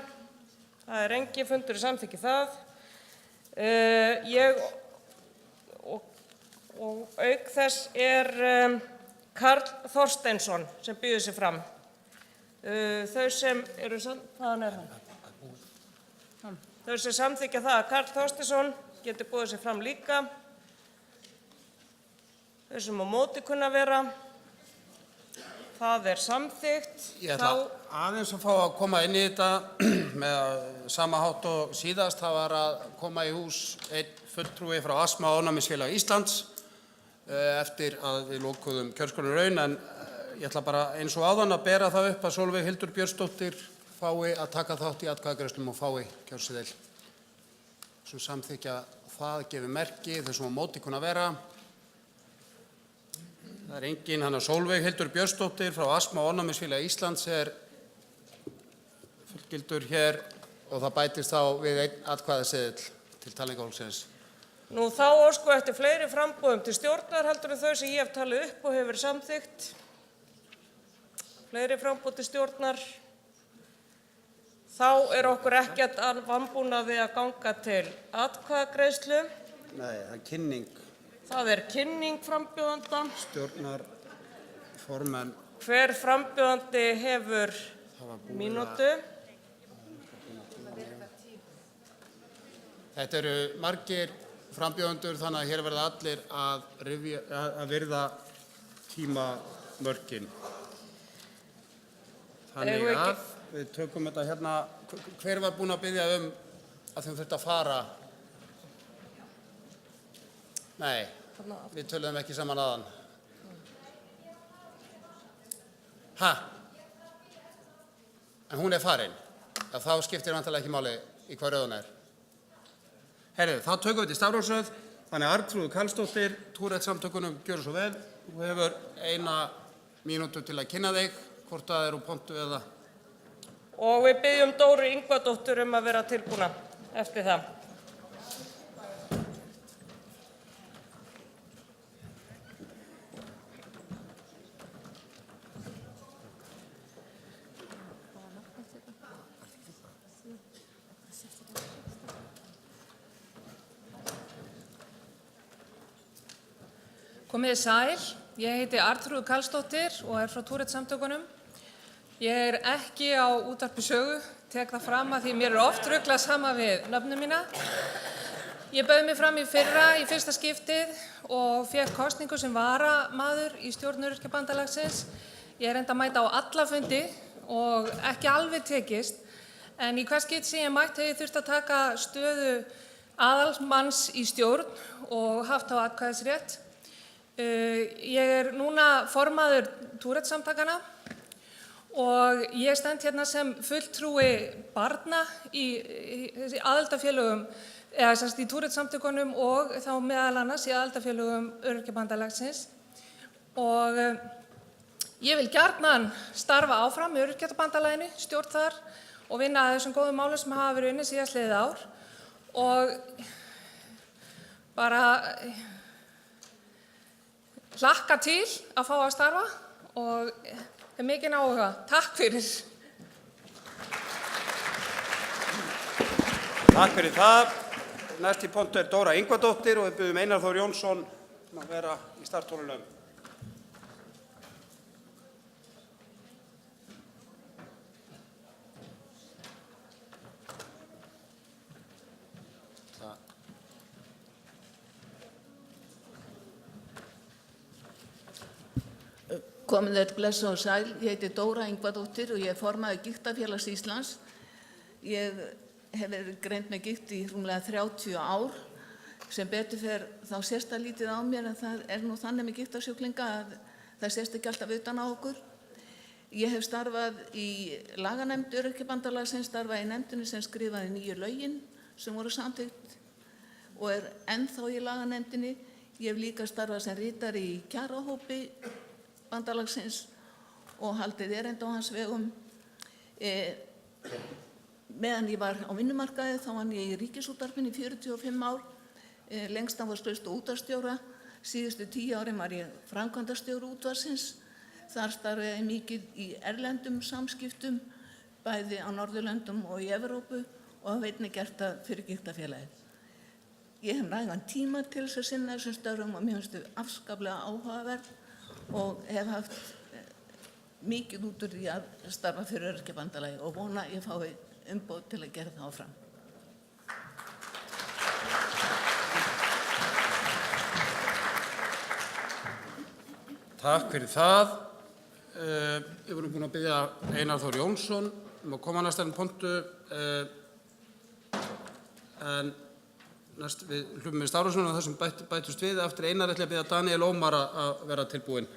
það er engin fundur í samþykki það. Og auk þess er Karl Þorsteinsson sem býður sig fram. Þau sem eru, hvaðan er hann? Þau sem samþykkja það að Karl Þorsteinsson getur búið sig fram líka. Þau sem á móti kunna vera, það er samþykkt. Ég ætla aðeins að fá að koma inn í þetta með sama hátt og síðast. Það var að koma í hús einn fulltrúi frá Astma- og ofnæmisfélagi Íslands eftir að við lokuðum kjörskránni Raun, en ég ætla bara eins og áðan að bera það upp að Sólveig Hildur Björnsdóttir fái að taka þátt í atkvæðagreiðslum og fái kjörseðil. Sem samþykkja það gefur merki, þau sem á móti kunna vera. Það er engin, hann Sólveig Hildur Björnsdóttir frá Astma- og ofnæmisfélagi Íslands er fullgildur hér og það bætist þá við einn atkvæðaseðill til talningahólsins. Nú þá ósku eftir fleiri framboðum til stjórnar heldur en þau sem ég hef talið upp og hefur verið samþykkt. Fleiri framboð til stjórnar. Þá er okkur ekkert að vanbúnaði að ganga til atkvæðagreiðslu. Nei, það er kynning. Það er kynning frambjóðanda. Stjórnarformenn. Hver frambjóðandi hefur mínútu. Þetta eru margir frambjóðendur, þannig að hér verða allir að virða tímamörkin. Þannig að við tökum þetta hérna. Hver var búinn að biðja að þeim þurfti að fara? Nei, við töluðum ekki saman aðan. En hún er farin. Já, þá skiptir vantarlega ekki máli í hvað röðun er. Herðu, þá tökum við til stafrófsröð. Þannig Arnþrúður Karlsdóttir, Tourette-samtökunum, gjörðu svo vel. Þú hefur 1 mínútu til að kynna þig, hvort það er úr pontu eða. Og við byggjum Dóru Ingvadóttur að vera tilbúna eftir það. Komið sæl, ég heiti Arnþrúður Karlsdóttir og er frá Tourette-samtökunum. Ég er ekki á útvarpi Sögu, tek það fram að því mér oft ruglað sama við nöfnum mína. Ég bauð mig fram í fyrra í fyrsta skiptið og fékk kosningu sem varamaður í stjórn Öryrkjabandalagsins. Ég er enda að mæta á alla fundi og ekki alveg tekist, en í hvers skipti sem ég mætt hef ég þurft að taka stöðu aðalmanns í stjórn og haft á atkvæðisrétt. Ég er núna formaður Tourette-samtakana og ég stend hérna sem fulltrúi barna í aðildarfélögum, eða semst í Tourette-samtökunum og þá meðal annars í aðildarfélögum Öryrkjabandalagsins. Og ég vil gjarnan starfa áfram í Öryrkjabandalaginu, stjórn þar og vinna að þessum góðum málum sem hafa verið unnið síðastliðið ár. Og bara hlakka til að fá að starfa og hef mikinn áhuga. Takk fyrir. Takk fyrir það. Næst í pontu Dóra Ingvadóttir og við biðjum Einar Þór Jónsson að vera í startholunum. Komið þér blessa og sæl, ég heiti Dóra Ingvadóttir og ég er formaður Gigtafélags Íslands. Ég hef verið greind með gikt í rúmlega 30 ár. Sem betur fer þá sést það lítið á mér en það er nú þannig með gigtarsjúklinga að það sést ekki alltaf utan á okkur. Ég hef starfað í laganefnd Öryrkjabandalagsins, starfað í nefndinni sem skrifaði nýju lögin sem voru samþykkt og er ennþá í laganefndinni. Ég hef líka starfað sem ritari í kjarahópi bandalagsins og haldið erindi á hans vegum. Meðan ég var á vinnumarkaði þá var ég í Ríkisútvarpinu í 45 ár. Lengst af var skrifstofu útvarpsstjóra. Síðustu 10 árin var ég framkvæmdastjóri útvarpsins. Þar starfaði ég mikið í erlendum samskiptum, bæði á Norðurlöndum og í Evrópu og hafa einnig gert það fyrir Gigtafélagið. Ég hef nægan tíma til þess að sinna þessum störfum og mér finnst þau afskaplega áhugaverð og hef haft mikið út úr því að starfa fyrir Öryrkjabandalagið og vona að ég fái umboð til að gera það áfram. Takk fyrir það. Við vorum búin að biðja Einar Þór Jónsson að koma næst enn pontu en næst við hlupum við Stárusson og þessum bætust við eftir Einar ætla að biðja Daniel Ómar að vera tilbúinn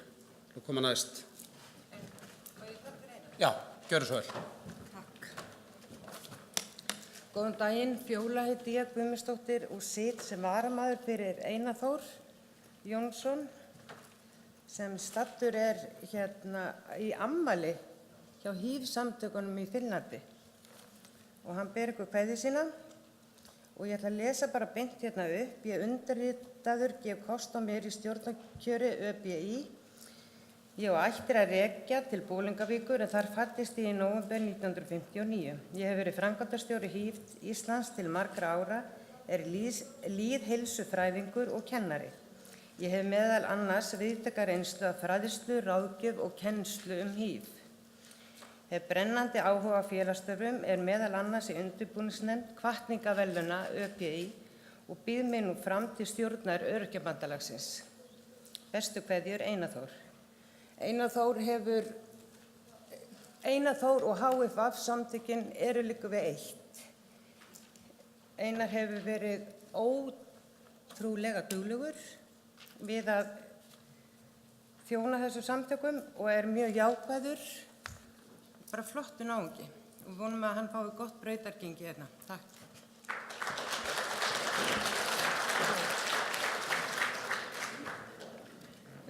að koma næst. Já, gjörðu svo vel. Góðan daginn, Fjóla heiti ég Guðmundsdóttir og sit sem varamaður fyrir Einar Þór Jónsson sem staddur er hérna í afmæli hjá HIV-samtökunum í Finnlandi og hann ber ykkur kveðju sína og ég ætla að lesa bara beint hérna upp. Ég undirritaður gef kost á mér í stjórnarkjöri ÖBÍ. Ég á ættir að rekja til Bolungarvíkur en þar fæddist ég í nóvember 1959. Ég hef verið framkvæmdastjóri HIV Íslands til margra ára, er lýðheilsufræðingur og kennari. Ég hef meðal annars víðtæka reynslu af fræðslu, ráðgjöf og kennslu HIV. Hef brennandi áhuga á félagsstörfum, er meðal annars í undirbúningsnefnd hvatningaverðlauna ÖBÍ og býð mig nú fram til stjórnar Öryrkjabandalagsins. Bestu kveðjur, Einar Þór. Einar Þór og HFF samtökin eru líka við eitt. Einar hefur verið ótrúlega duglegur við að þjóna þessu samtökum og er mjög jákvæður, bara flottur náungi og vonum að hann fái gott brautargengi hérna. Takk.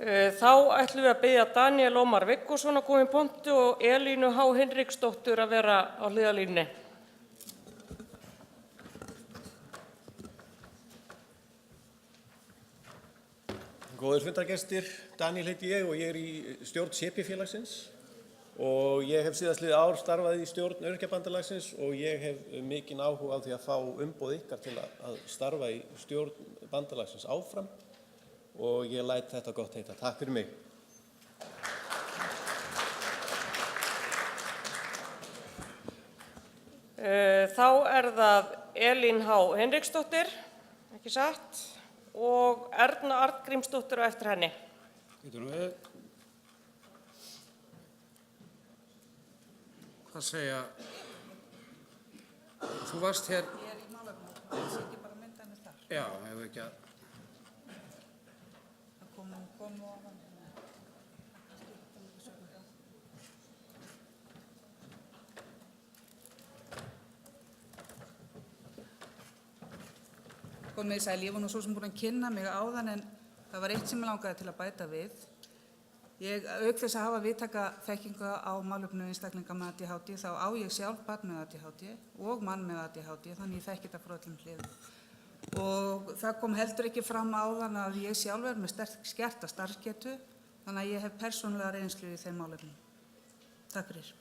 Þá ætlum við að biðja Daniel Ómar Viggósson að koma í pontu og Elínu H. Hinriksdóttur að vera á hliðarlínunni. Góðir fundargestir, Daniel heiti ég og ég er í stjórn CP-félagsins og ég hef síðastliðið ár starfað í stjórn Öryrkjabandalagsins og ég hef mikinn áhuga á því að fá umboð ykkar til að starfa í stjórn bandalagsins áfram og ég læt þetta gott heita. Takk fyrir mig. Þá er það Elín H. Hinriksdóttir, ekki satt, og Erna Arngrímsdóttir á eftir henni. Getur nú við. Hvað segja? Þú varst hér. Ég er í málefnum, ég seti bara myndanir þar. Já, hefur ekki að. Það komu á hann. Komið í sæl, ég var nú svo sem búin að kynna mig áðan en það var eitt sem ég langaði til að bæta við. Ég auk þess að hafa víðtæka þekkingu á málefnum einstaklinga með ADHD þá á ég sjálf barn með ADHD og mann með ADHD þannig ég þekki þetta frá öllum hliðum. og það kom heldur ekki fram áðan að ég sjálf er með skerta starfsgetu, þannig að ég hef persónulega reynslu í þeim málefnum. Takk fyrir.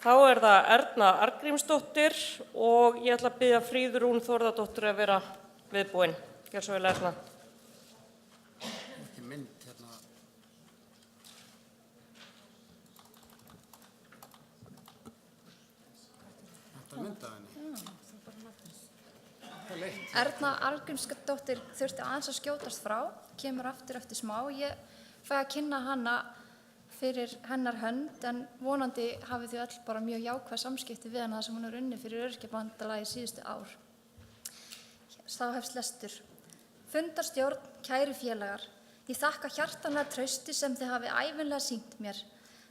Þá er það Erna Arngrímsdóttir og ég ætla að biðja Fríðu Rún Þórðardóttur að vera viðbúin. Gjörðu svo vel, Erna. Ekki mynd hérna. Þetta er mynd af henni. Erna Arngrímsdóttir þurfti aðeins að skjótast frá, kemur aftur eftir smá. Ég fæ að kynna hana fyrir hennar hönd, en vonandi hafið þið öll bara mjög jákvæð samskipti við hana þar sem hún er unnið fyrir Öryrkjabandalagið síðustu ár. Þá hefst lestur. Fundarstjórn, kæru félagar, ég þakka hjartanlega trausti sem þið hafið ævinlega sýnt mér.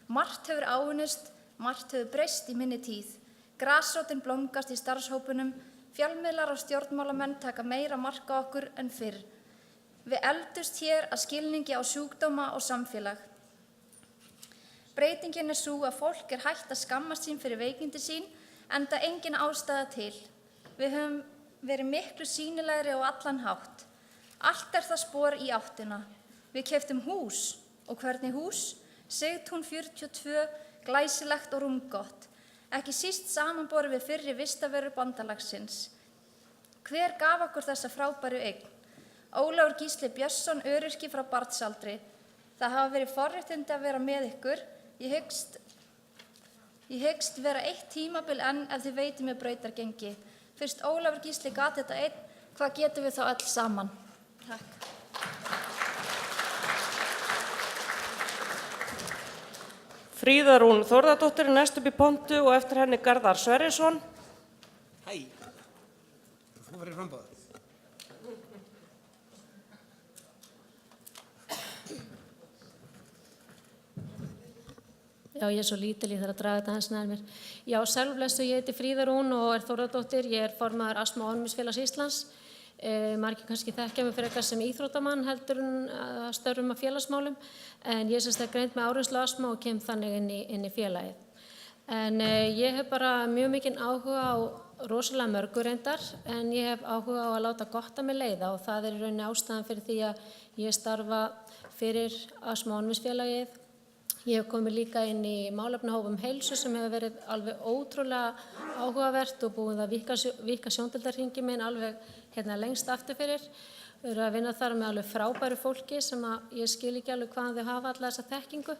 Margt hefur áunnist, margt hefur breyst í minni tíð. Grasrótin blómgast í starfshópunum, fjölmiðlar og stjórnmálamenn taka meira mark á okkur en fyrr. Við eldust hér að skilningi á sjúkdóma og samfélag. Breytingin er sú að fólk er hætt að skammast sín fyrir veikindi sín, enda engin ástæða til. Við höfum verið miklu sýnilegri á allan hátt. Allt er það spor í áttina. Við keyptum hús. Og hvernig hús? Sigtún 42, glæsilegt og rúmgott. Ekki síst samanborið við fyrri vistaverur bandalagsins. Hver gaf okkur þessa frábæru eign? Ólafur Gísli Björnsson, öryrki frá barnsaldri. Það hafa verið forréttindi að vera með ykkur. Ég hyggst vera eitt tímabil enn ef þið veitir mér brautargengi. Fyrst Ólafur Gísli gat þetta einn, hvað getum við þá öll saman? Takk. Fríða Rún Þórðardóttir er næst upp í pontu og eftir henni Garðar Sverrisson. Hæ. Þú verður frambáður. Já, ég er svo lítil, ég þarf að draga þetta hans nær mér. Já, sjálfblessu, ég heiti Fríða Rún og er Þórðardóttir. Ég er formaður Astma- og Ofnæmisfélags Íslands. Margir kannski þekkja mig fyrir eitthvað sem íþróttamann heldur en að störfum að félagsmálum. En ég er greint með áreynslu astma og kem þannig inn í félagið. En ég hef bara mjög mikinn áhuga á rosalega mörgu reyndar, en ég hef áhuga á að láta gott að mig leiða og það er í rauninni ástæðan fyrir því að ég starfa fyrir Astma- og Ofnæmisfélagið. Ég hef komið líka inn í málefnahópum heilsu sem hefur verið alveg ótrúlega áhugavert og búið að víkka sjóndeildarhringi minn alveg lengst aftur fyrir. Við erum að vinna þar með alveg frábæru fólki sem ég skil ekki alveg hvaðan þau hafa alla þessa þekkingu.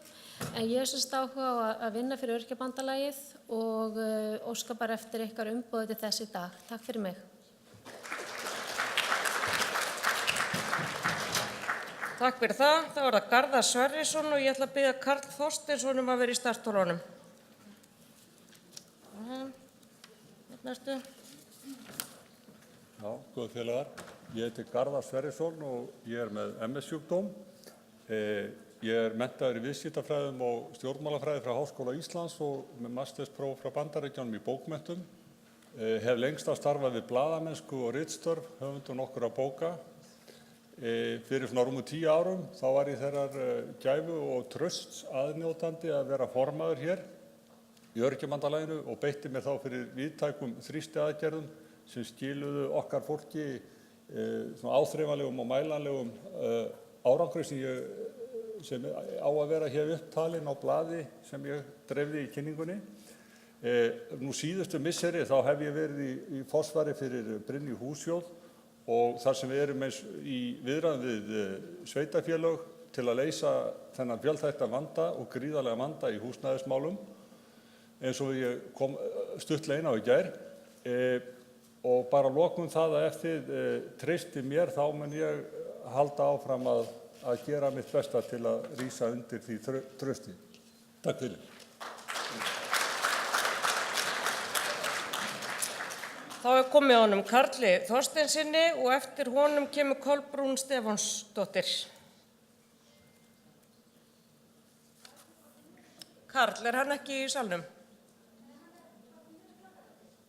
En ég er áhuga á að vinna fyrir Öryrkjabandalagið og óska bara eftir ykkar umboði til þess í dag. Takk fyrir mig. Takk fyrir það. Þá er það Garðar Sverrisson og ég ætla að biðja Karl Þorsteinsson að vera í startholunum. Næstu. Já, góð félagar. Ég heiti Garðar Sverrisson og ég er með MS-sjúkdóm. Ég er menntaður í viðskiptafræðum og stjórnmálafræði frá Háskóla Íslands og með masterspróf frá Bandaríkjunum í bókmenntum. Hef lengst af starfað við blaðamennsku og ritstörf, höfundur nokkurra bóka. Fyrir svona rúmu 10 árum þá var ég þeirrar gæfu og trausts aðnjótandi að vera formaður hér í Öryrkjabandalaginu og beitti mér þá fyrir víðtækum þrýstiaðgerðum sem skiluðu okkar fólki svona áþreifanlegum og mælanlegum árangri sem á að vera hér upptalinn á blaði sem ég dreifði í kynningunni. Nú síðustu misseri þá hef ég verið í forsvari fyrir Brynju húsjóð og þar sem við erum eins í viðræðum við sveitarfélög til að leysa þennan fjölþætta vanda og gríðarlega vanda í húsnæðismálum eins og ég kom stuttlega inn á í gær. Og bara lokum það að ef þið treystið mér þá mun ég halda áfram að gera mitt besta til að rísa undir því trausti. Takk fyrir. Þá er komið honum Karli Þorsteinsinni og eftir honum kemur Kolbrún Stefánsdóttir. Karl, er hann ekki í salnum?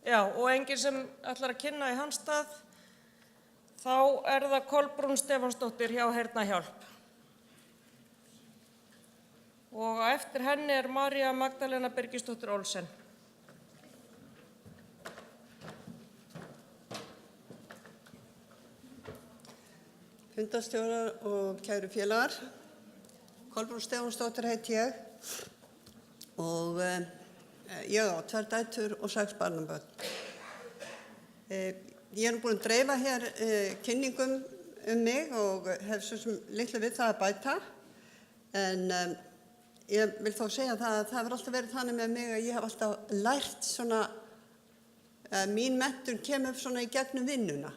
Já, og enginn sem ætlar að kynna í hans stað, þá er það Kolbrún Stefánsdóttir hjá Heyrnarhjálp. Og eftir henni er María Magdalena Birgisdóttir Olsen. fundarstjórar og kæru félagar. Kolbrún Stefánsdóttir heiti ég og ég á 2 dætur og 6 barnabörn. Ég er búin að dreifa hér kynningum mig og hef svo sem litlu við það að bæta. En ég vil þó segja það að það hefur alltaf verið þannig með mig að ég hef alltaf lært svona, mín menntun kemur svona í gegnum vinnuna.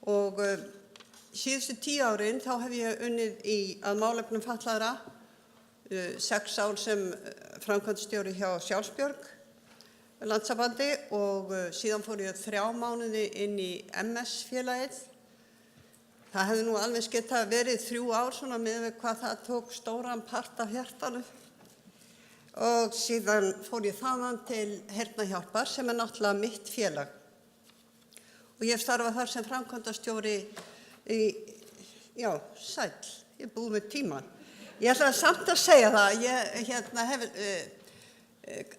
Og síðustu 10 árin þá hef ég unnið að málefnum fatlaðra, 6 ár sem framkvæmdastjóri hjá Sjálfsbjörg landssambandi og síðan fór ég 3 mánuði inn í MS-félagið. Það hefði nú alveg getað verið 3 ár svona með hvað það tók stóran part af hjartanu. Og síðan fór ég þaðan til Heyrnarhjálpar sem er náttúrulega mitt félag. Og ég hef starfað þar sem framkvæmdastjóri sæll, ég búið með tíman. Ég ætla samt að segja það, ég hef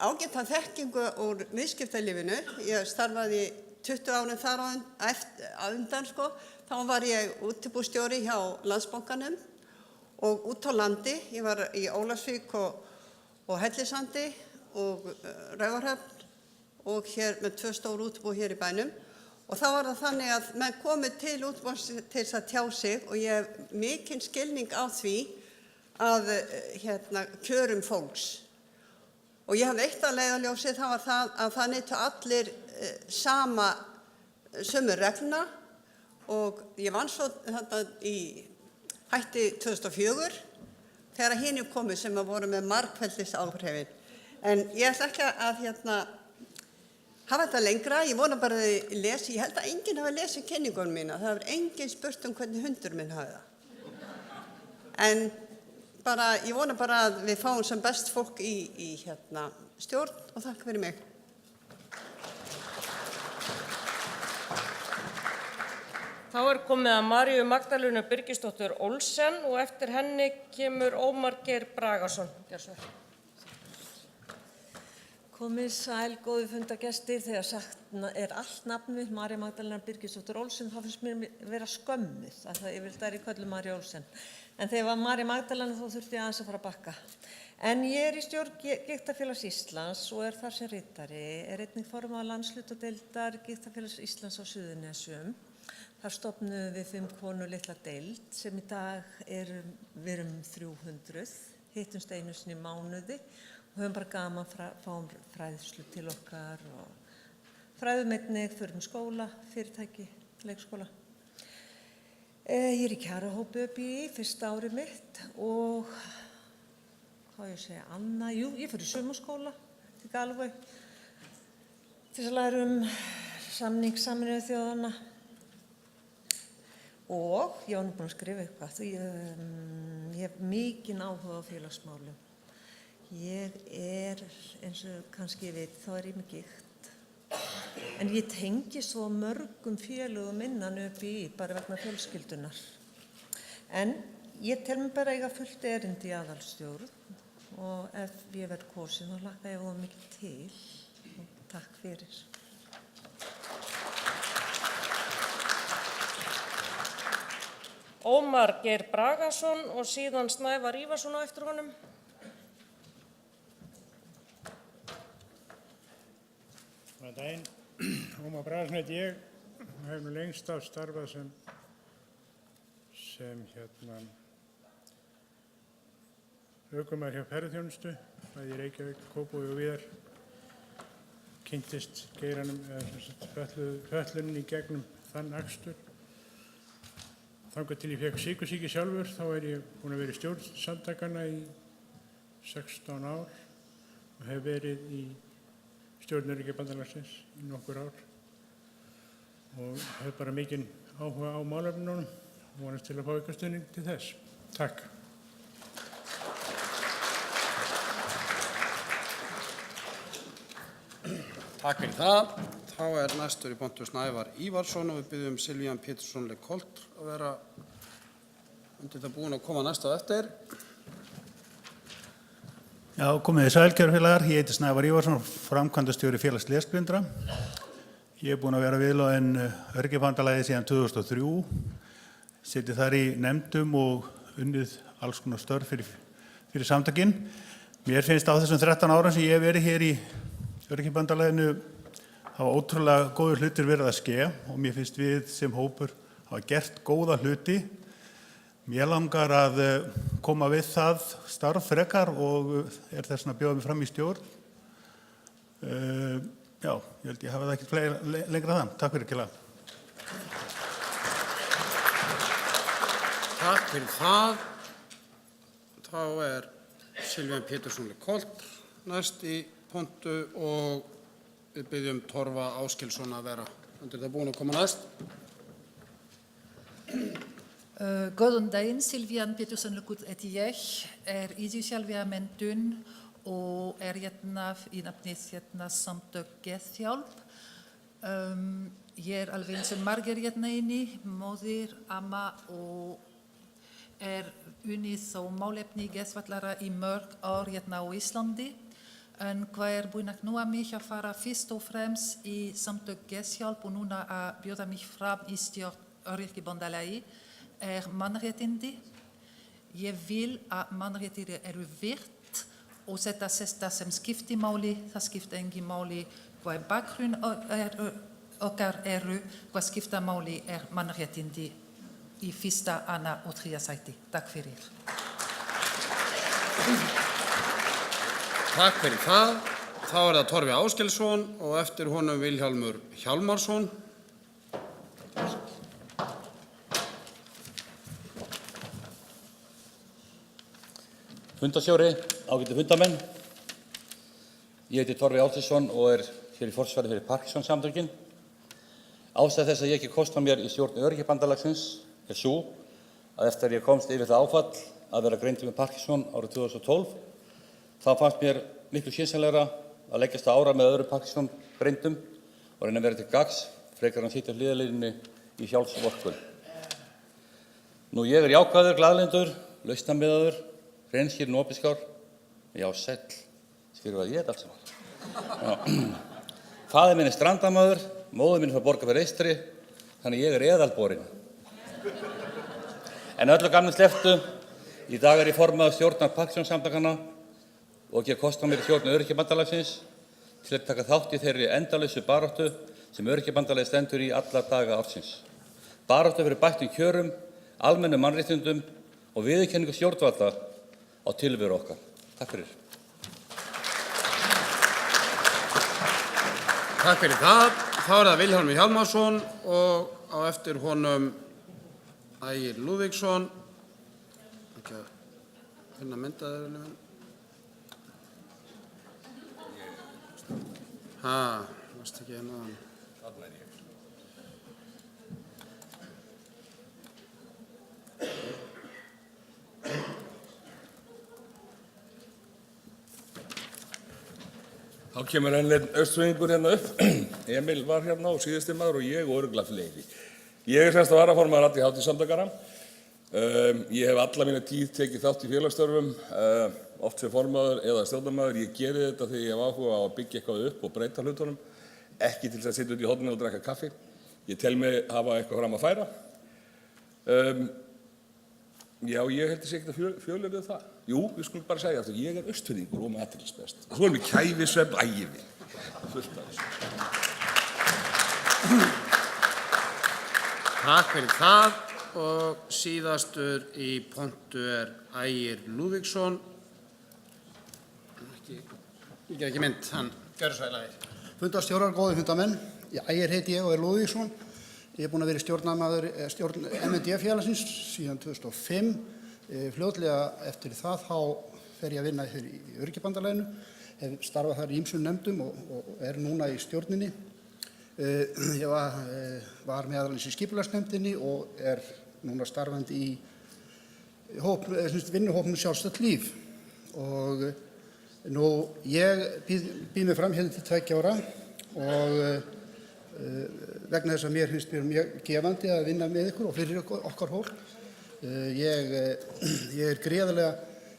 ágæta þekkingu úr viðskiptalífinu. Ég starfaði 20 árum þar á undan, sko. Þá var ég útibússtjóri hjá Landsbankanum og út á landi. Ég var í Ólafsvík og Hellisandi og Raufarhöfn og hér með 2 stór útibú hér í bænum. Og þá var það þannig að menn komið til útibús til þess að tjá sig og ég hef mikinn skilning á því að kjörum fólks. Og ég hafði eitt að leiðarljósi, það var það að það nytu allir sömu regluna og ég vann svo þetta hætti 2004 þegar hinir komu sem voru með margfeldisáhrifin. En ég ætla ekki að hafa þetta lengra, ég vona bara að þið lesi, ég held að enginn hafi lesið kynningunum mína, það hefur enginn spurt hvernig hundur minn hafi það. En ég vona bara að við fáum sem best fólk í stjórn og þakka fyrir mig. Þá er komið að Maríu Magdalenu Birgisdóttur Olsen og eftir henni kemur Ómar Geir Bragason. Komið sæl, góði fundargestir, þegar sagt er allt nafnið María Magdalena Birgisdóttur Olsen, þá finnst mér vera skömmuð, að það yfirleitt er í köllu María Olsen. En þegar var María Magdalena þá þurfti ég aðeins að fara að bakka. En ég er í stjórn Gigtafélags Íslands og er þar sem ritari, er einnig formaður landshlutadeildar Gigtafélags Íslands á Suðurnesjum. Þar stofnuðum við 5 konur litla deild sem í dag við erum 300, hittumst einu sinni í mánuði og höfum bara gaman fáum fræðslu til okkar og fræðum einnig, förum skóla, fyrirtæki, leikskóla. Ég er í kjarahópi ÖBÍ, fyrsta árið mitt og hvað ég segja, annað, ég fór í sumarskóla til Galway til þess að læra samning Sameinuðu þjóðanna. Og ég var nú búin að skrifa eitthvað, ég hef mikinn áhuga á félagsmálum. Ég eins og kannski ég veit, þá er ég með gigt. En ég tengi svo mörgum félögum innan ÖBÍ bara vegna fjölskyldunar. En ég tel mig bara eiga fullt erindi í aðalstjórn og ef ég verð kosin þá hlakka ég voða mikið til. Og takk fyrir. Ómar Geir Bragason og síðan Snævar Ívarsson á eftir honum. Góðan daginn, Ómar Bragason heiti ég og hef nú lengst af starfað sem ökumaður hjá ferðaþjónustu, bæði í Reykjavík, Kópavogi og víðar. Kynntist geiranum fötlunin í gegnum þann akstur. Þangað til ég fékk sykursýki sjálfur, þá er ég búin að vera í stjórn samtakanna í 16 ár og hef verið í stjórn Öryrkjabandalagsins í nokkur ár og hef bara mikinn áhuga á málefnunum og vonast til að fá eitthvað stuðning til þess. Takk. Takk fyrir það. Þá er næstur í pontu Snævar Ívarsson og við byggjum Silvían Pétursson Lekolt að vera undir það búin að koma næst á eftir. Já, komið þið sæl, kæru félagar. Ég heiti Snævar Ívarsson, framkvæmdastjóri félags lesblindra. Ég er búin að vera viðloðinn Öryrkjabandalagið síðan 2003. setið þar í nefndum og unnið alls konar störf fyrir samtökin. Mér finnst á þessum 13 árum sem ég hef verið hér í Öryrkjabandalaginu hafa ótrúlega góður hlutir verið að ske og mér finnst við sem hópur hafa gert góða hluti. Mér langar að koma við það starf frekar og þess vegna að bjóða mig fram í stjórn. Já, ég held ég hafa það ekkert lengra þann. Takk fyrir kjærlega. Takk fyrir það. Þá Silvían Pétursson Lekolt næst í pontu og við byggjum Torfa Áskilsson að vera undir það búin að koma næst. Góðan daginn, Silvían Pétursson Lekolt heiti ég, í Sjálfvíða menntun og hérna í nafnið samtök Geðhjálp. Ég alveg eins og margir hérna inni, móðir, amma og unnið á málefni geðfatlaðra í mörg ár hérna á Íslandi. En hvað búin að knúa mig að fara fyrst og fremst í samtök Geðhjálp og núna að bjóða mig fram í stjórn Öryrkjabandalagi mannréttindi. Ég vil að mannréttindi eru virt og þetta sem skiptir máli, það skiptir engin máli hvað bakgrunn okkar hvað skiptir máli mannréttindi í fyrsta, annað og þriðja sæti. Takk fyrir. Takk fyrir það. Þá það Torfi Áskilsson og eftir honum Vilhjálmur Hjálmarsson. Fundarstjóri, ágætu fundamenn. Ég heiti Torfi Áskilsson og hér í forsvari fyrir Parkinson-samtökin. Ástæða þess að ég ekki kosta mér í stjórn Öryrkjabandalagsins sú að eftir ég komst yfir það áfall að vera greindur með Parkinson árið 2012, þá fannst mér miklu skynsamlegra að leggjast á ára með öðrum Parkinson greindum og reyna að vera til gagns frekar en sitja á hliðarlínunni í sjálfsvorkunn. Nú ég jákvæður, glaðlyndur, lausnamiðaður, hreinskilinn og opinskár. Já, sæll, skrifaði ég þetta allt saman. Faðir minn strandamaður, móðir mín frá Borgarfirði eystri, þannig ég eðalborinn. En öllu gamni slepptu, í dag ég formaður stjórnar Parkinson-samtakanna og ég kosta mér í stjórn Öryrkjabandalagsins til að taka þátt í þeirri endalausu baráttu sem Öryrkjabandalagið stendur í alla daga ársins. Baráttu fyrir bættum kjörum, almennum mannréttindum og viðurkenningu stjórnvalda á tilveru okkar. Takk fyrir. Takk fyrir það. Þá það Vilhjálmur Hjálmarsson og á eftir honum Ægir Lúðvíksson. Ekki að finna myndaðurinn. Varst ekki hérna. Þarna ég. Þá kemur enn einn austfirðingur hérna upp. Emil var hérna og síðasti maður og ég og örugglega fleiri. Ég semst að varaformaður Samtakana. Ég hef alla mína tíð tekið þátt í félagsstörfum, oft sem formaður eða stjórnarmaður. Ég geri þetta þegar ég hef áhuga á að byggja eitthvað upp og breyta hlutunum, ekki til þess að sitja út í horninu og drekka kaffi. Ég tel mig hafa eitthvað fram að færa. Já, ég held þess ekkert að fjölyrða það. Jú, við skulum bara segja aftur, ég austfirðingur og með athyglisbest. Svo við kæfisvefn ævi. Fullt af þessu. Takk fyrir það og síðastur í pontu Ægir Lúðvíksson. Ég ekki mynd, hann gjörðu svo Ægir. Fundarstjórar, góðir fundamenn. Ægir heiti ég og Lúðvíksson. Ég búinn að vera stjórnarmaður stjórn MND-félagsins síðan 2005. Fljótlega eftir það þá fer ég að vinna í Öryrkjabandalaginu. Hef starfað þar í ýmsum nefndum og núna í stjórninni. Ég var meðalans í skipulagsnefndinni og núna starfandi í vinnuhópnum Sjálfstætt líf. Og nú ég býð mig fram hérna til 2 ára og vegna þess að mér finnst mjög gefandi að vinna með ykkur og fyrir okkar hóp. Ég gríðarlega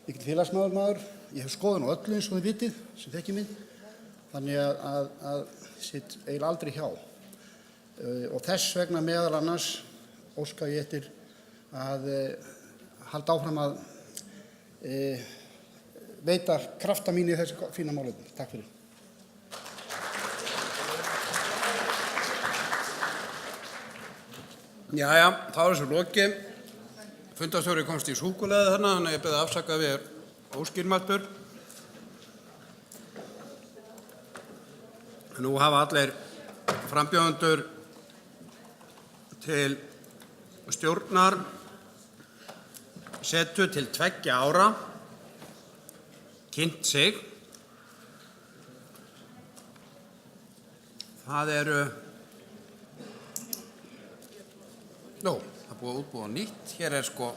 mikill félagsmaður. Ég hef skoðun á öllu eins og þið vitið sem þekki mig. Þannig að sitt eiginlega aldrei hjá. Og þess vegna meðal annars óska ég eftir að halda áfram að veita krafta mín í þessu fína málefni. Takk fyrir. Jæja, þá er þessu lokið. Fundarstjóri komst í súkkulaði þarna, þannig að ég beði afsaka við óskýrmæltur. Nú hafa allir frambjóðendur til stjórnar setu til 2 ára kynnt sig. Það eru það er búið að útbúa nýtt. Hér er sko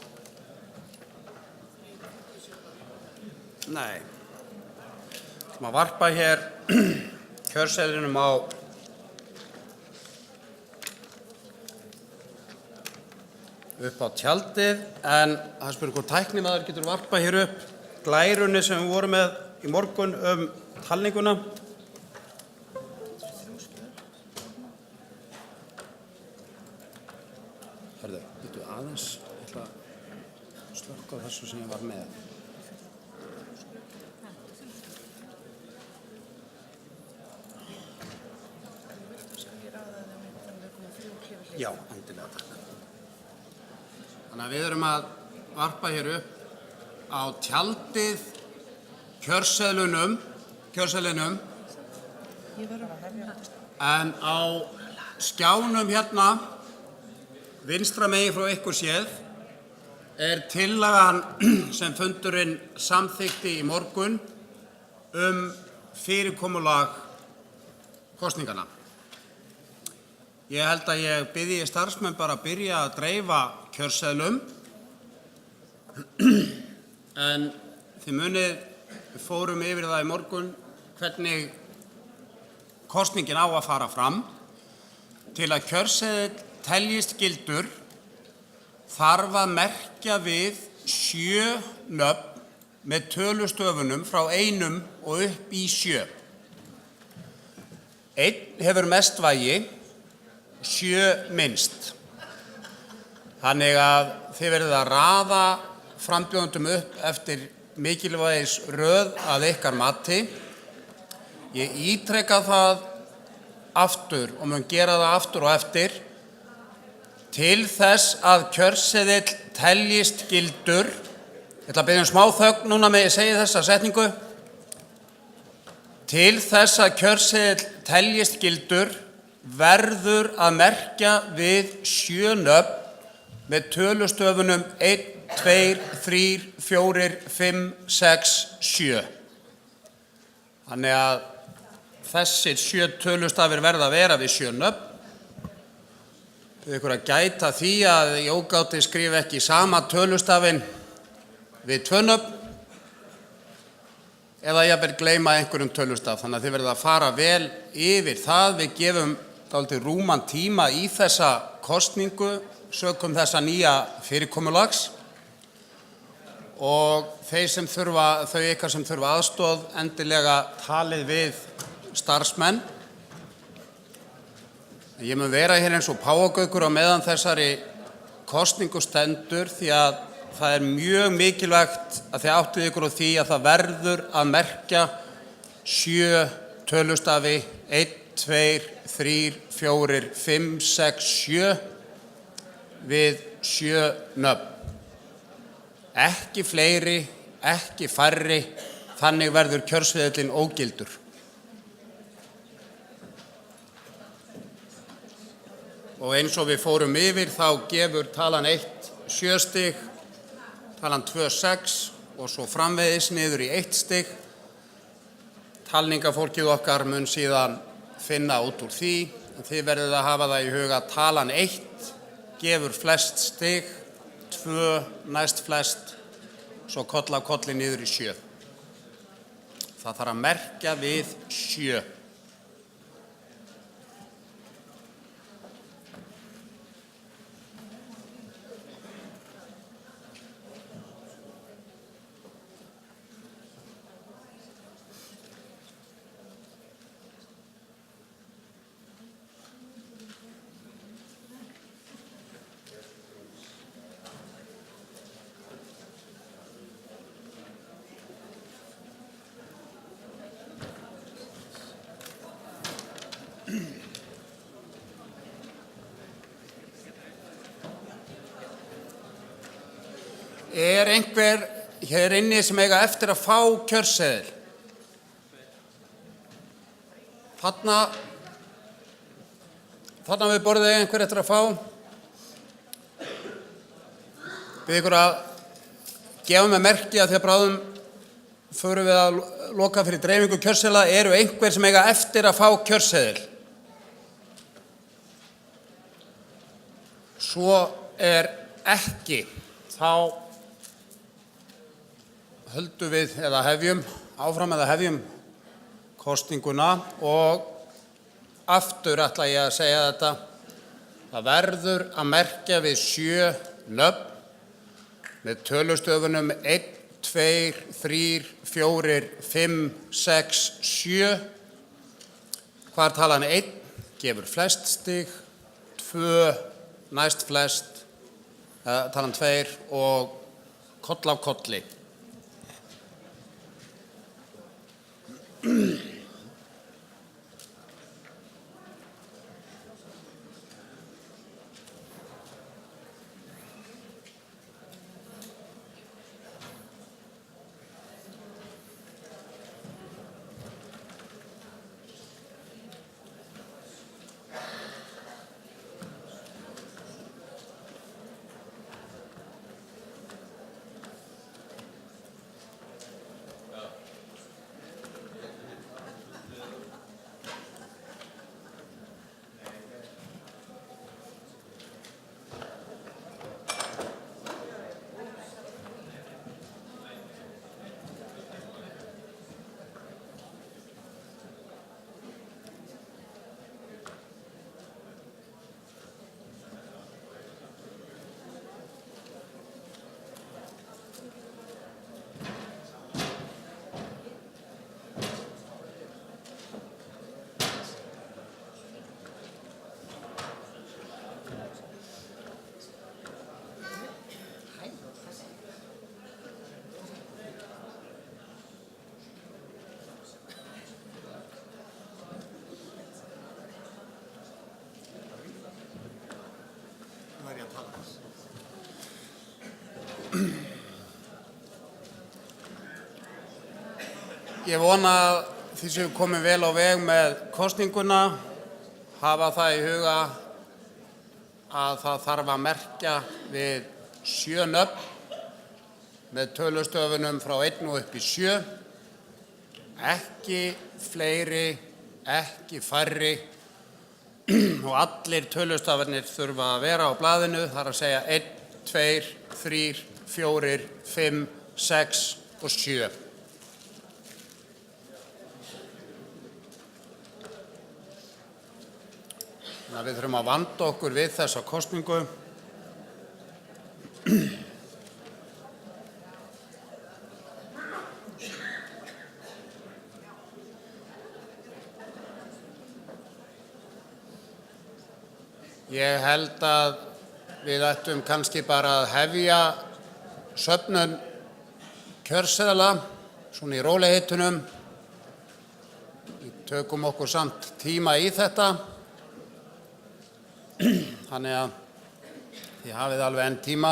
maður varpa hér kjörseðlinum upp á tjaldið, en það spyrir hvort tæknimaður getur varpað hér upp glærunni sem við vorum með í morgun talninguna. Hörðu, býttu aðeins, ég ætla að slökkva á þessu sem ég var með. Já, endilega takk. Þannig að við erum að varpa hér upp á tjaldið kjörseðlinum, en á skjánum hérna vinstra megin frá ykkur séð er tillagan sem fundurinn samþykkti í morgun fyrirkomulag kosninganna. Ég held að ég biðji starfsmenn bara að byrja að dreifa kjörseðlum, en þið munið, við fórum yfir það í morgun hvernig kosningin á að fara fram. Til að kjörseðill teljist gildur þarf að merkja við 7 nöfn með tölustöfunum frá 1 og upp í 7. 1 hefur mest vægi, 7 minnst. Þannig að þið verðið að raða frambjóðendum upp eftir mikilvægis röð að ykkar mati. Ég ítreka það aftur og mun gera það aftur og eftir. Til þess að kjörseðill teljist gildur, ég ætla að biðja smá þögn núna með ég segi þessa setningu. Til þess að kjörseðill teljist gildur verður að merkja við 7 nöfn með tölustöfunum 1, 2, 3, 4, 5, 6, 7. Þannig að þessir 7 tölustafir verða að vera við 7 nöfn. Þið ykkur að gæta því að í ógáti skrifa ekki sama tölustafinn við 2 nöfn eða jafnvel gleyma einhverjum tölustaf. Þannig að þið verða að fara vel yfir það. Við gefum dálítið rúman tíma í þessa kosningu sökum þessa nýja fyrirkomulags, og þau ykkar sem þurfa aðstoð endilega talið við starfsmenn. Ég mun vera hér eins og páfagaukur á meðan þessari kosningu stendur, því að það er mjög mikilvægt að þið áttið ykkur á því að það verður að merkja 7 tölustafi 1, 2, 3, 4, 5, 6, 7 við 7 nöfn. Ekki fleiri, ekki færri, þannig verður kjörseðillinn ógildur. Og eins og við fórum yfir þá gefur talan 1 7 stig, talan 2 6 og svo framvegis niður í 1 stig. Talningafólkið okkar mun síðan finna út úr því, en þið verðið að hafa það í huga að talan 1 gefur flest stig, 2 næst flest, svo koll af kolli niður í 7. Það þarf að merkja við 7. einhver hér inni sem eiga eftir að fá kjörseðil? Þarna við borðið eiga einhver eftir að fá. Bið ykkur að gefa mig merki að því að bráðum förum við að loka fyrir dreifingu kjörseðla. Eru einhver sem eiga eftir að fá kjörseðil? Svo ekki. Þá höldum við hefjum kosninguna og aftur ætla ég að segja þetta. Það verður að merkja við 7 nöfn með tölustöfunum 1, 2, 3, 4, 5, 6, 7. Hvar talan 1 gefur flest stig, 2 næst flest, talan 2 og koll af kolli. Ég vona að þið séu komin vel á veg með kosninguna, hafa það í huga að það þarf að merkja við 7 nöfn með tölustöfunum frá 1 og upp í 7. Ekki fleiri, ekki færri og allir tölustafarnir þurfa að vera á blaðinu, þar að segja 1, 2, 3, 4, 5, 6 og 7. Við þurfum að vanda okkur við þessa kosningu. Ég held að við ættum kannski bara að hefja söfnun kjörseðla svona í rólegheitunum. Við tökum okkur samt tíma í þetta. Þannig að þið hafið alveg enn tíma,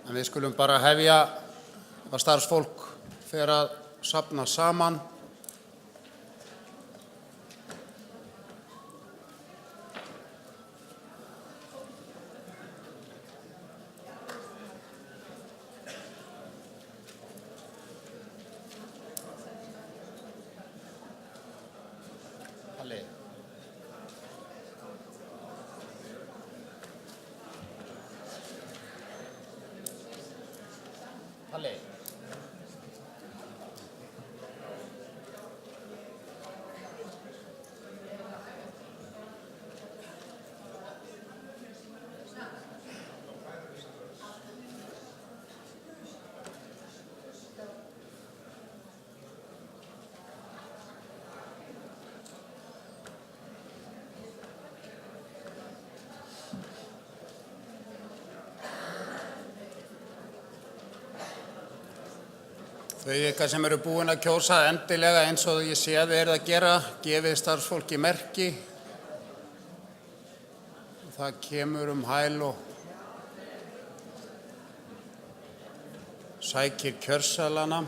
en við skulum bara hefja að starfsfólk fer að safna saman. Þau ykkar sem eru búin að kjósa endilega eins og ég sé að þið eruð að gera, gefið starfsfólki merki. Það kemur hæl og sækir kjörseðlana.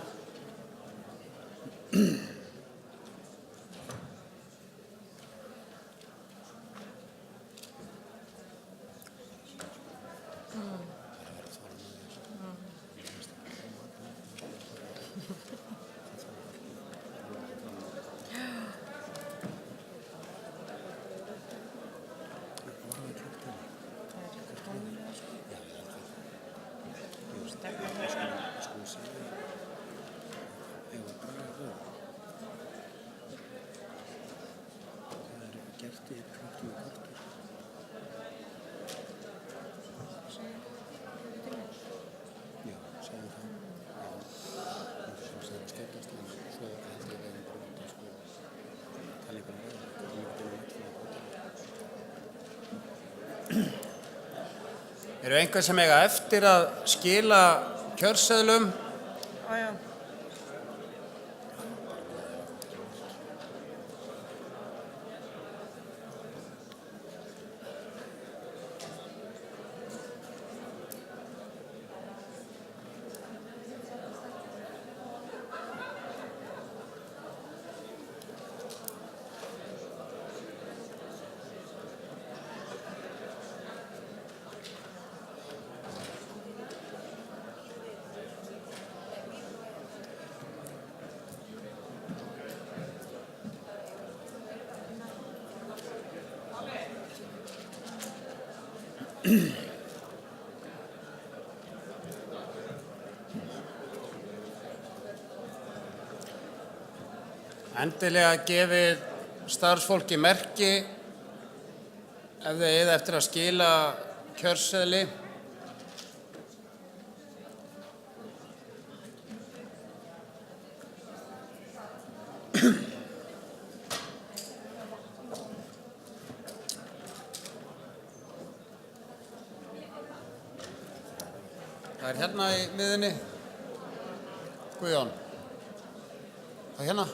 Eru einhver sem eiga eftir að skila kjörseðlum? Já. Endilega gefið starfsfólki merki ef þið eigið eftir að skila kjörseðli. Það er hérna í miðunni. Guðjón. Það er hérna.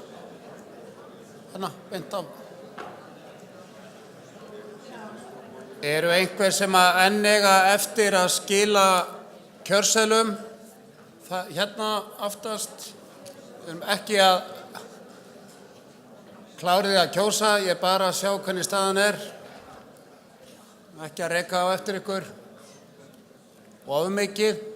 Hérna, beint á. Eru einhver sem að enn eiga eftir að skila kjörseðlum? Hérna aftast. Við erum ekki að klárið að kjósa, ég er bara að sjá hvernig staðan er. Ekki að reka á eftir ykkur. Og of mikið.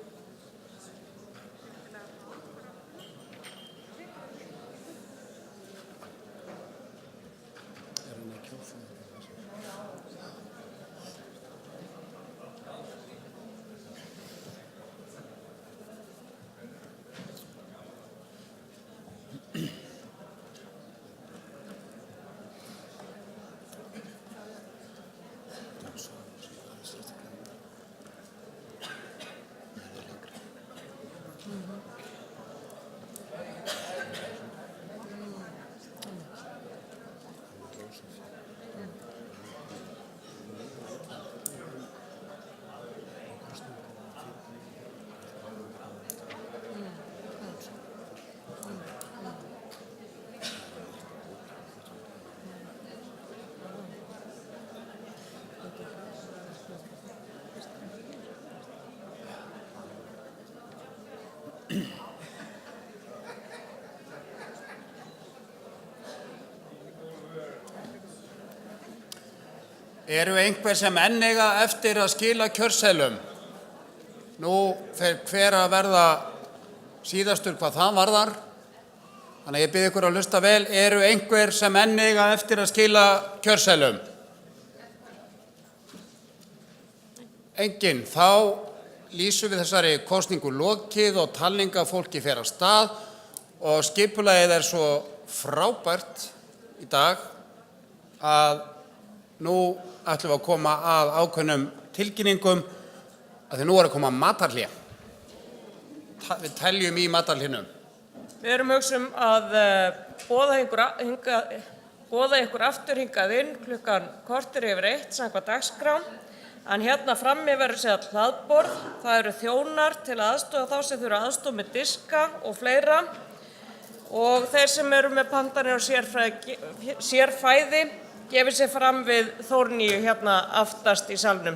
Eru einhver sem enn eiga eftir að skila kjörseðlum? Nú fer hver að verða síðastur hvað það varðar. Þannig að ég bið ykkur að hlusta vel. Eru einhver sem enn eiga eftir að skila kjörseðlum? Enginn. Þá lýsum við þessari kosningu lokið og talninga fólki fer af stað og skipulagið er svo frábært í dag að nú ætlum við að koma að ákveðnum tilkynningum að því nú er að koma matarhlé. Við teljum í matarhlénum. Við erum hugsum að boða ykkur aftur hingað inn klukkan korter yfir 1 samkvæmt dagskrá. En hérna frammi verður séð hlaðborð. Það eru þjónar til að aðstoða þá sem þurfa aðstoð með diska og fleira. Og þeir sem eru með pantanir og sérfæði gefið sér fram við Þórníu hérna aftast í salnum.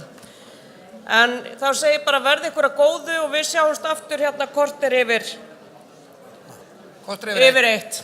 En þá segi ég bara verði ykkur að góðu og við sjáumst aftur hérna korter yfir 1.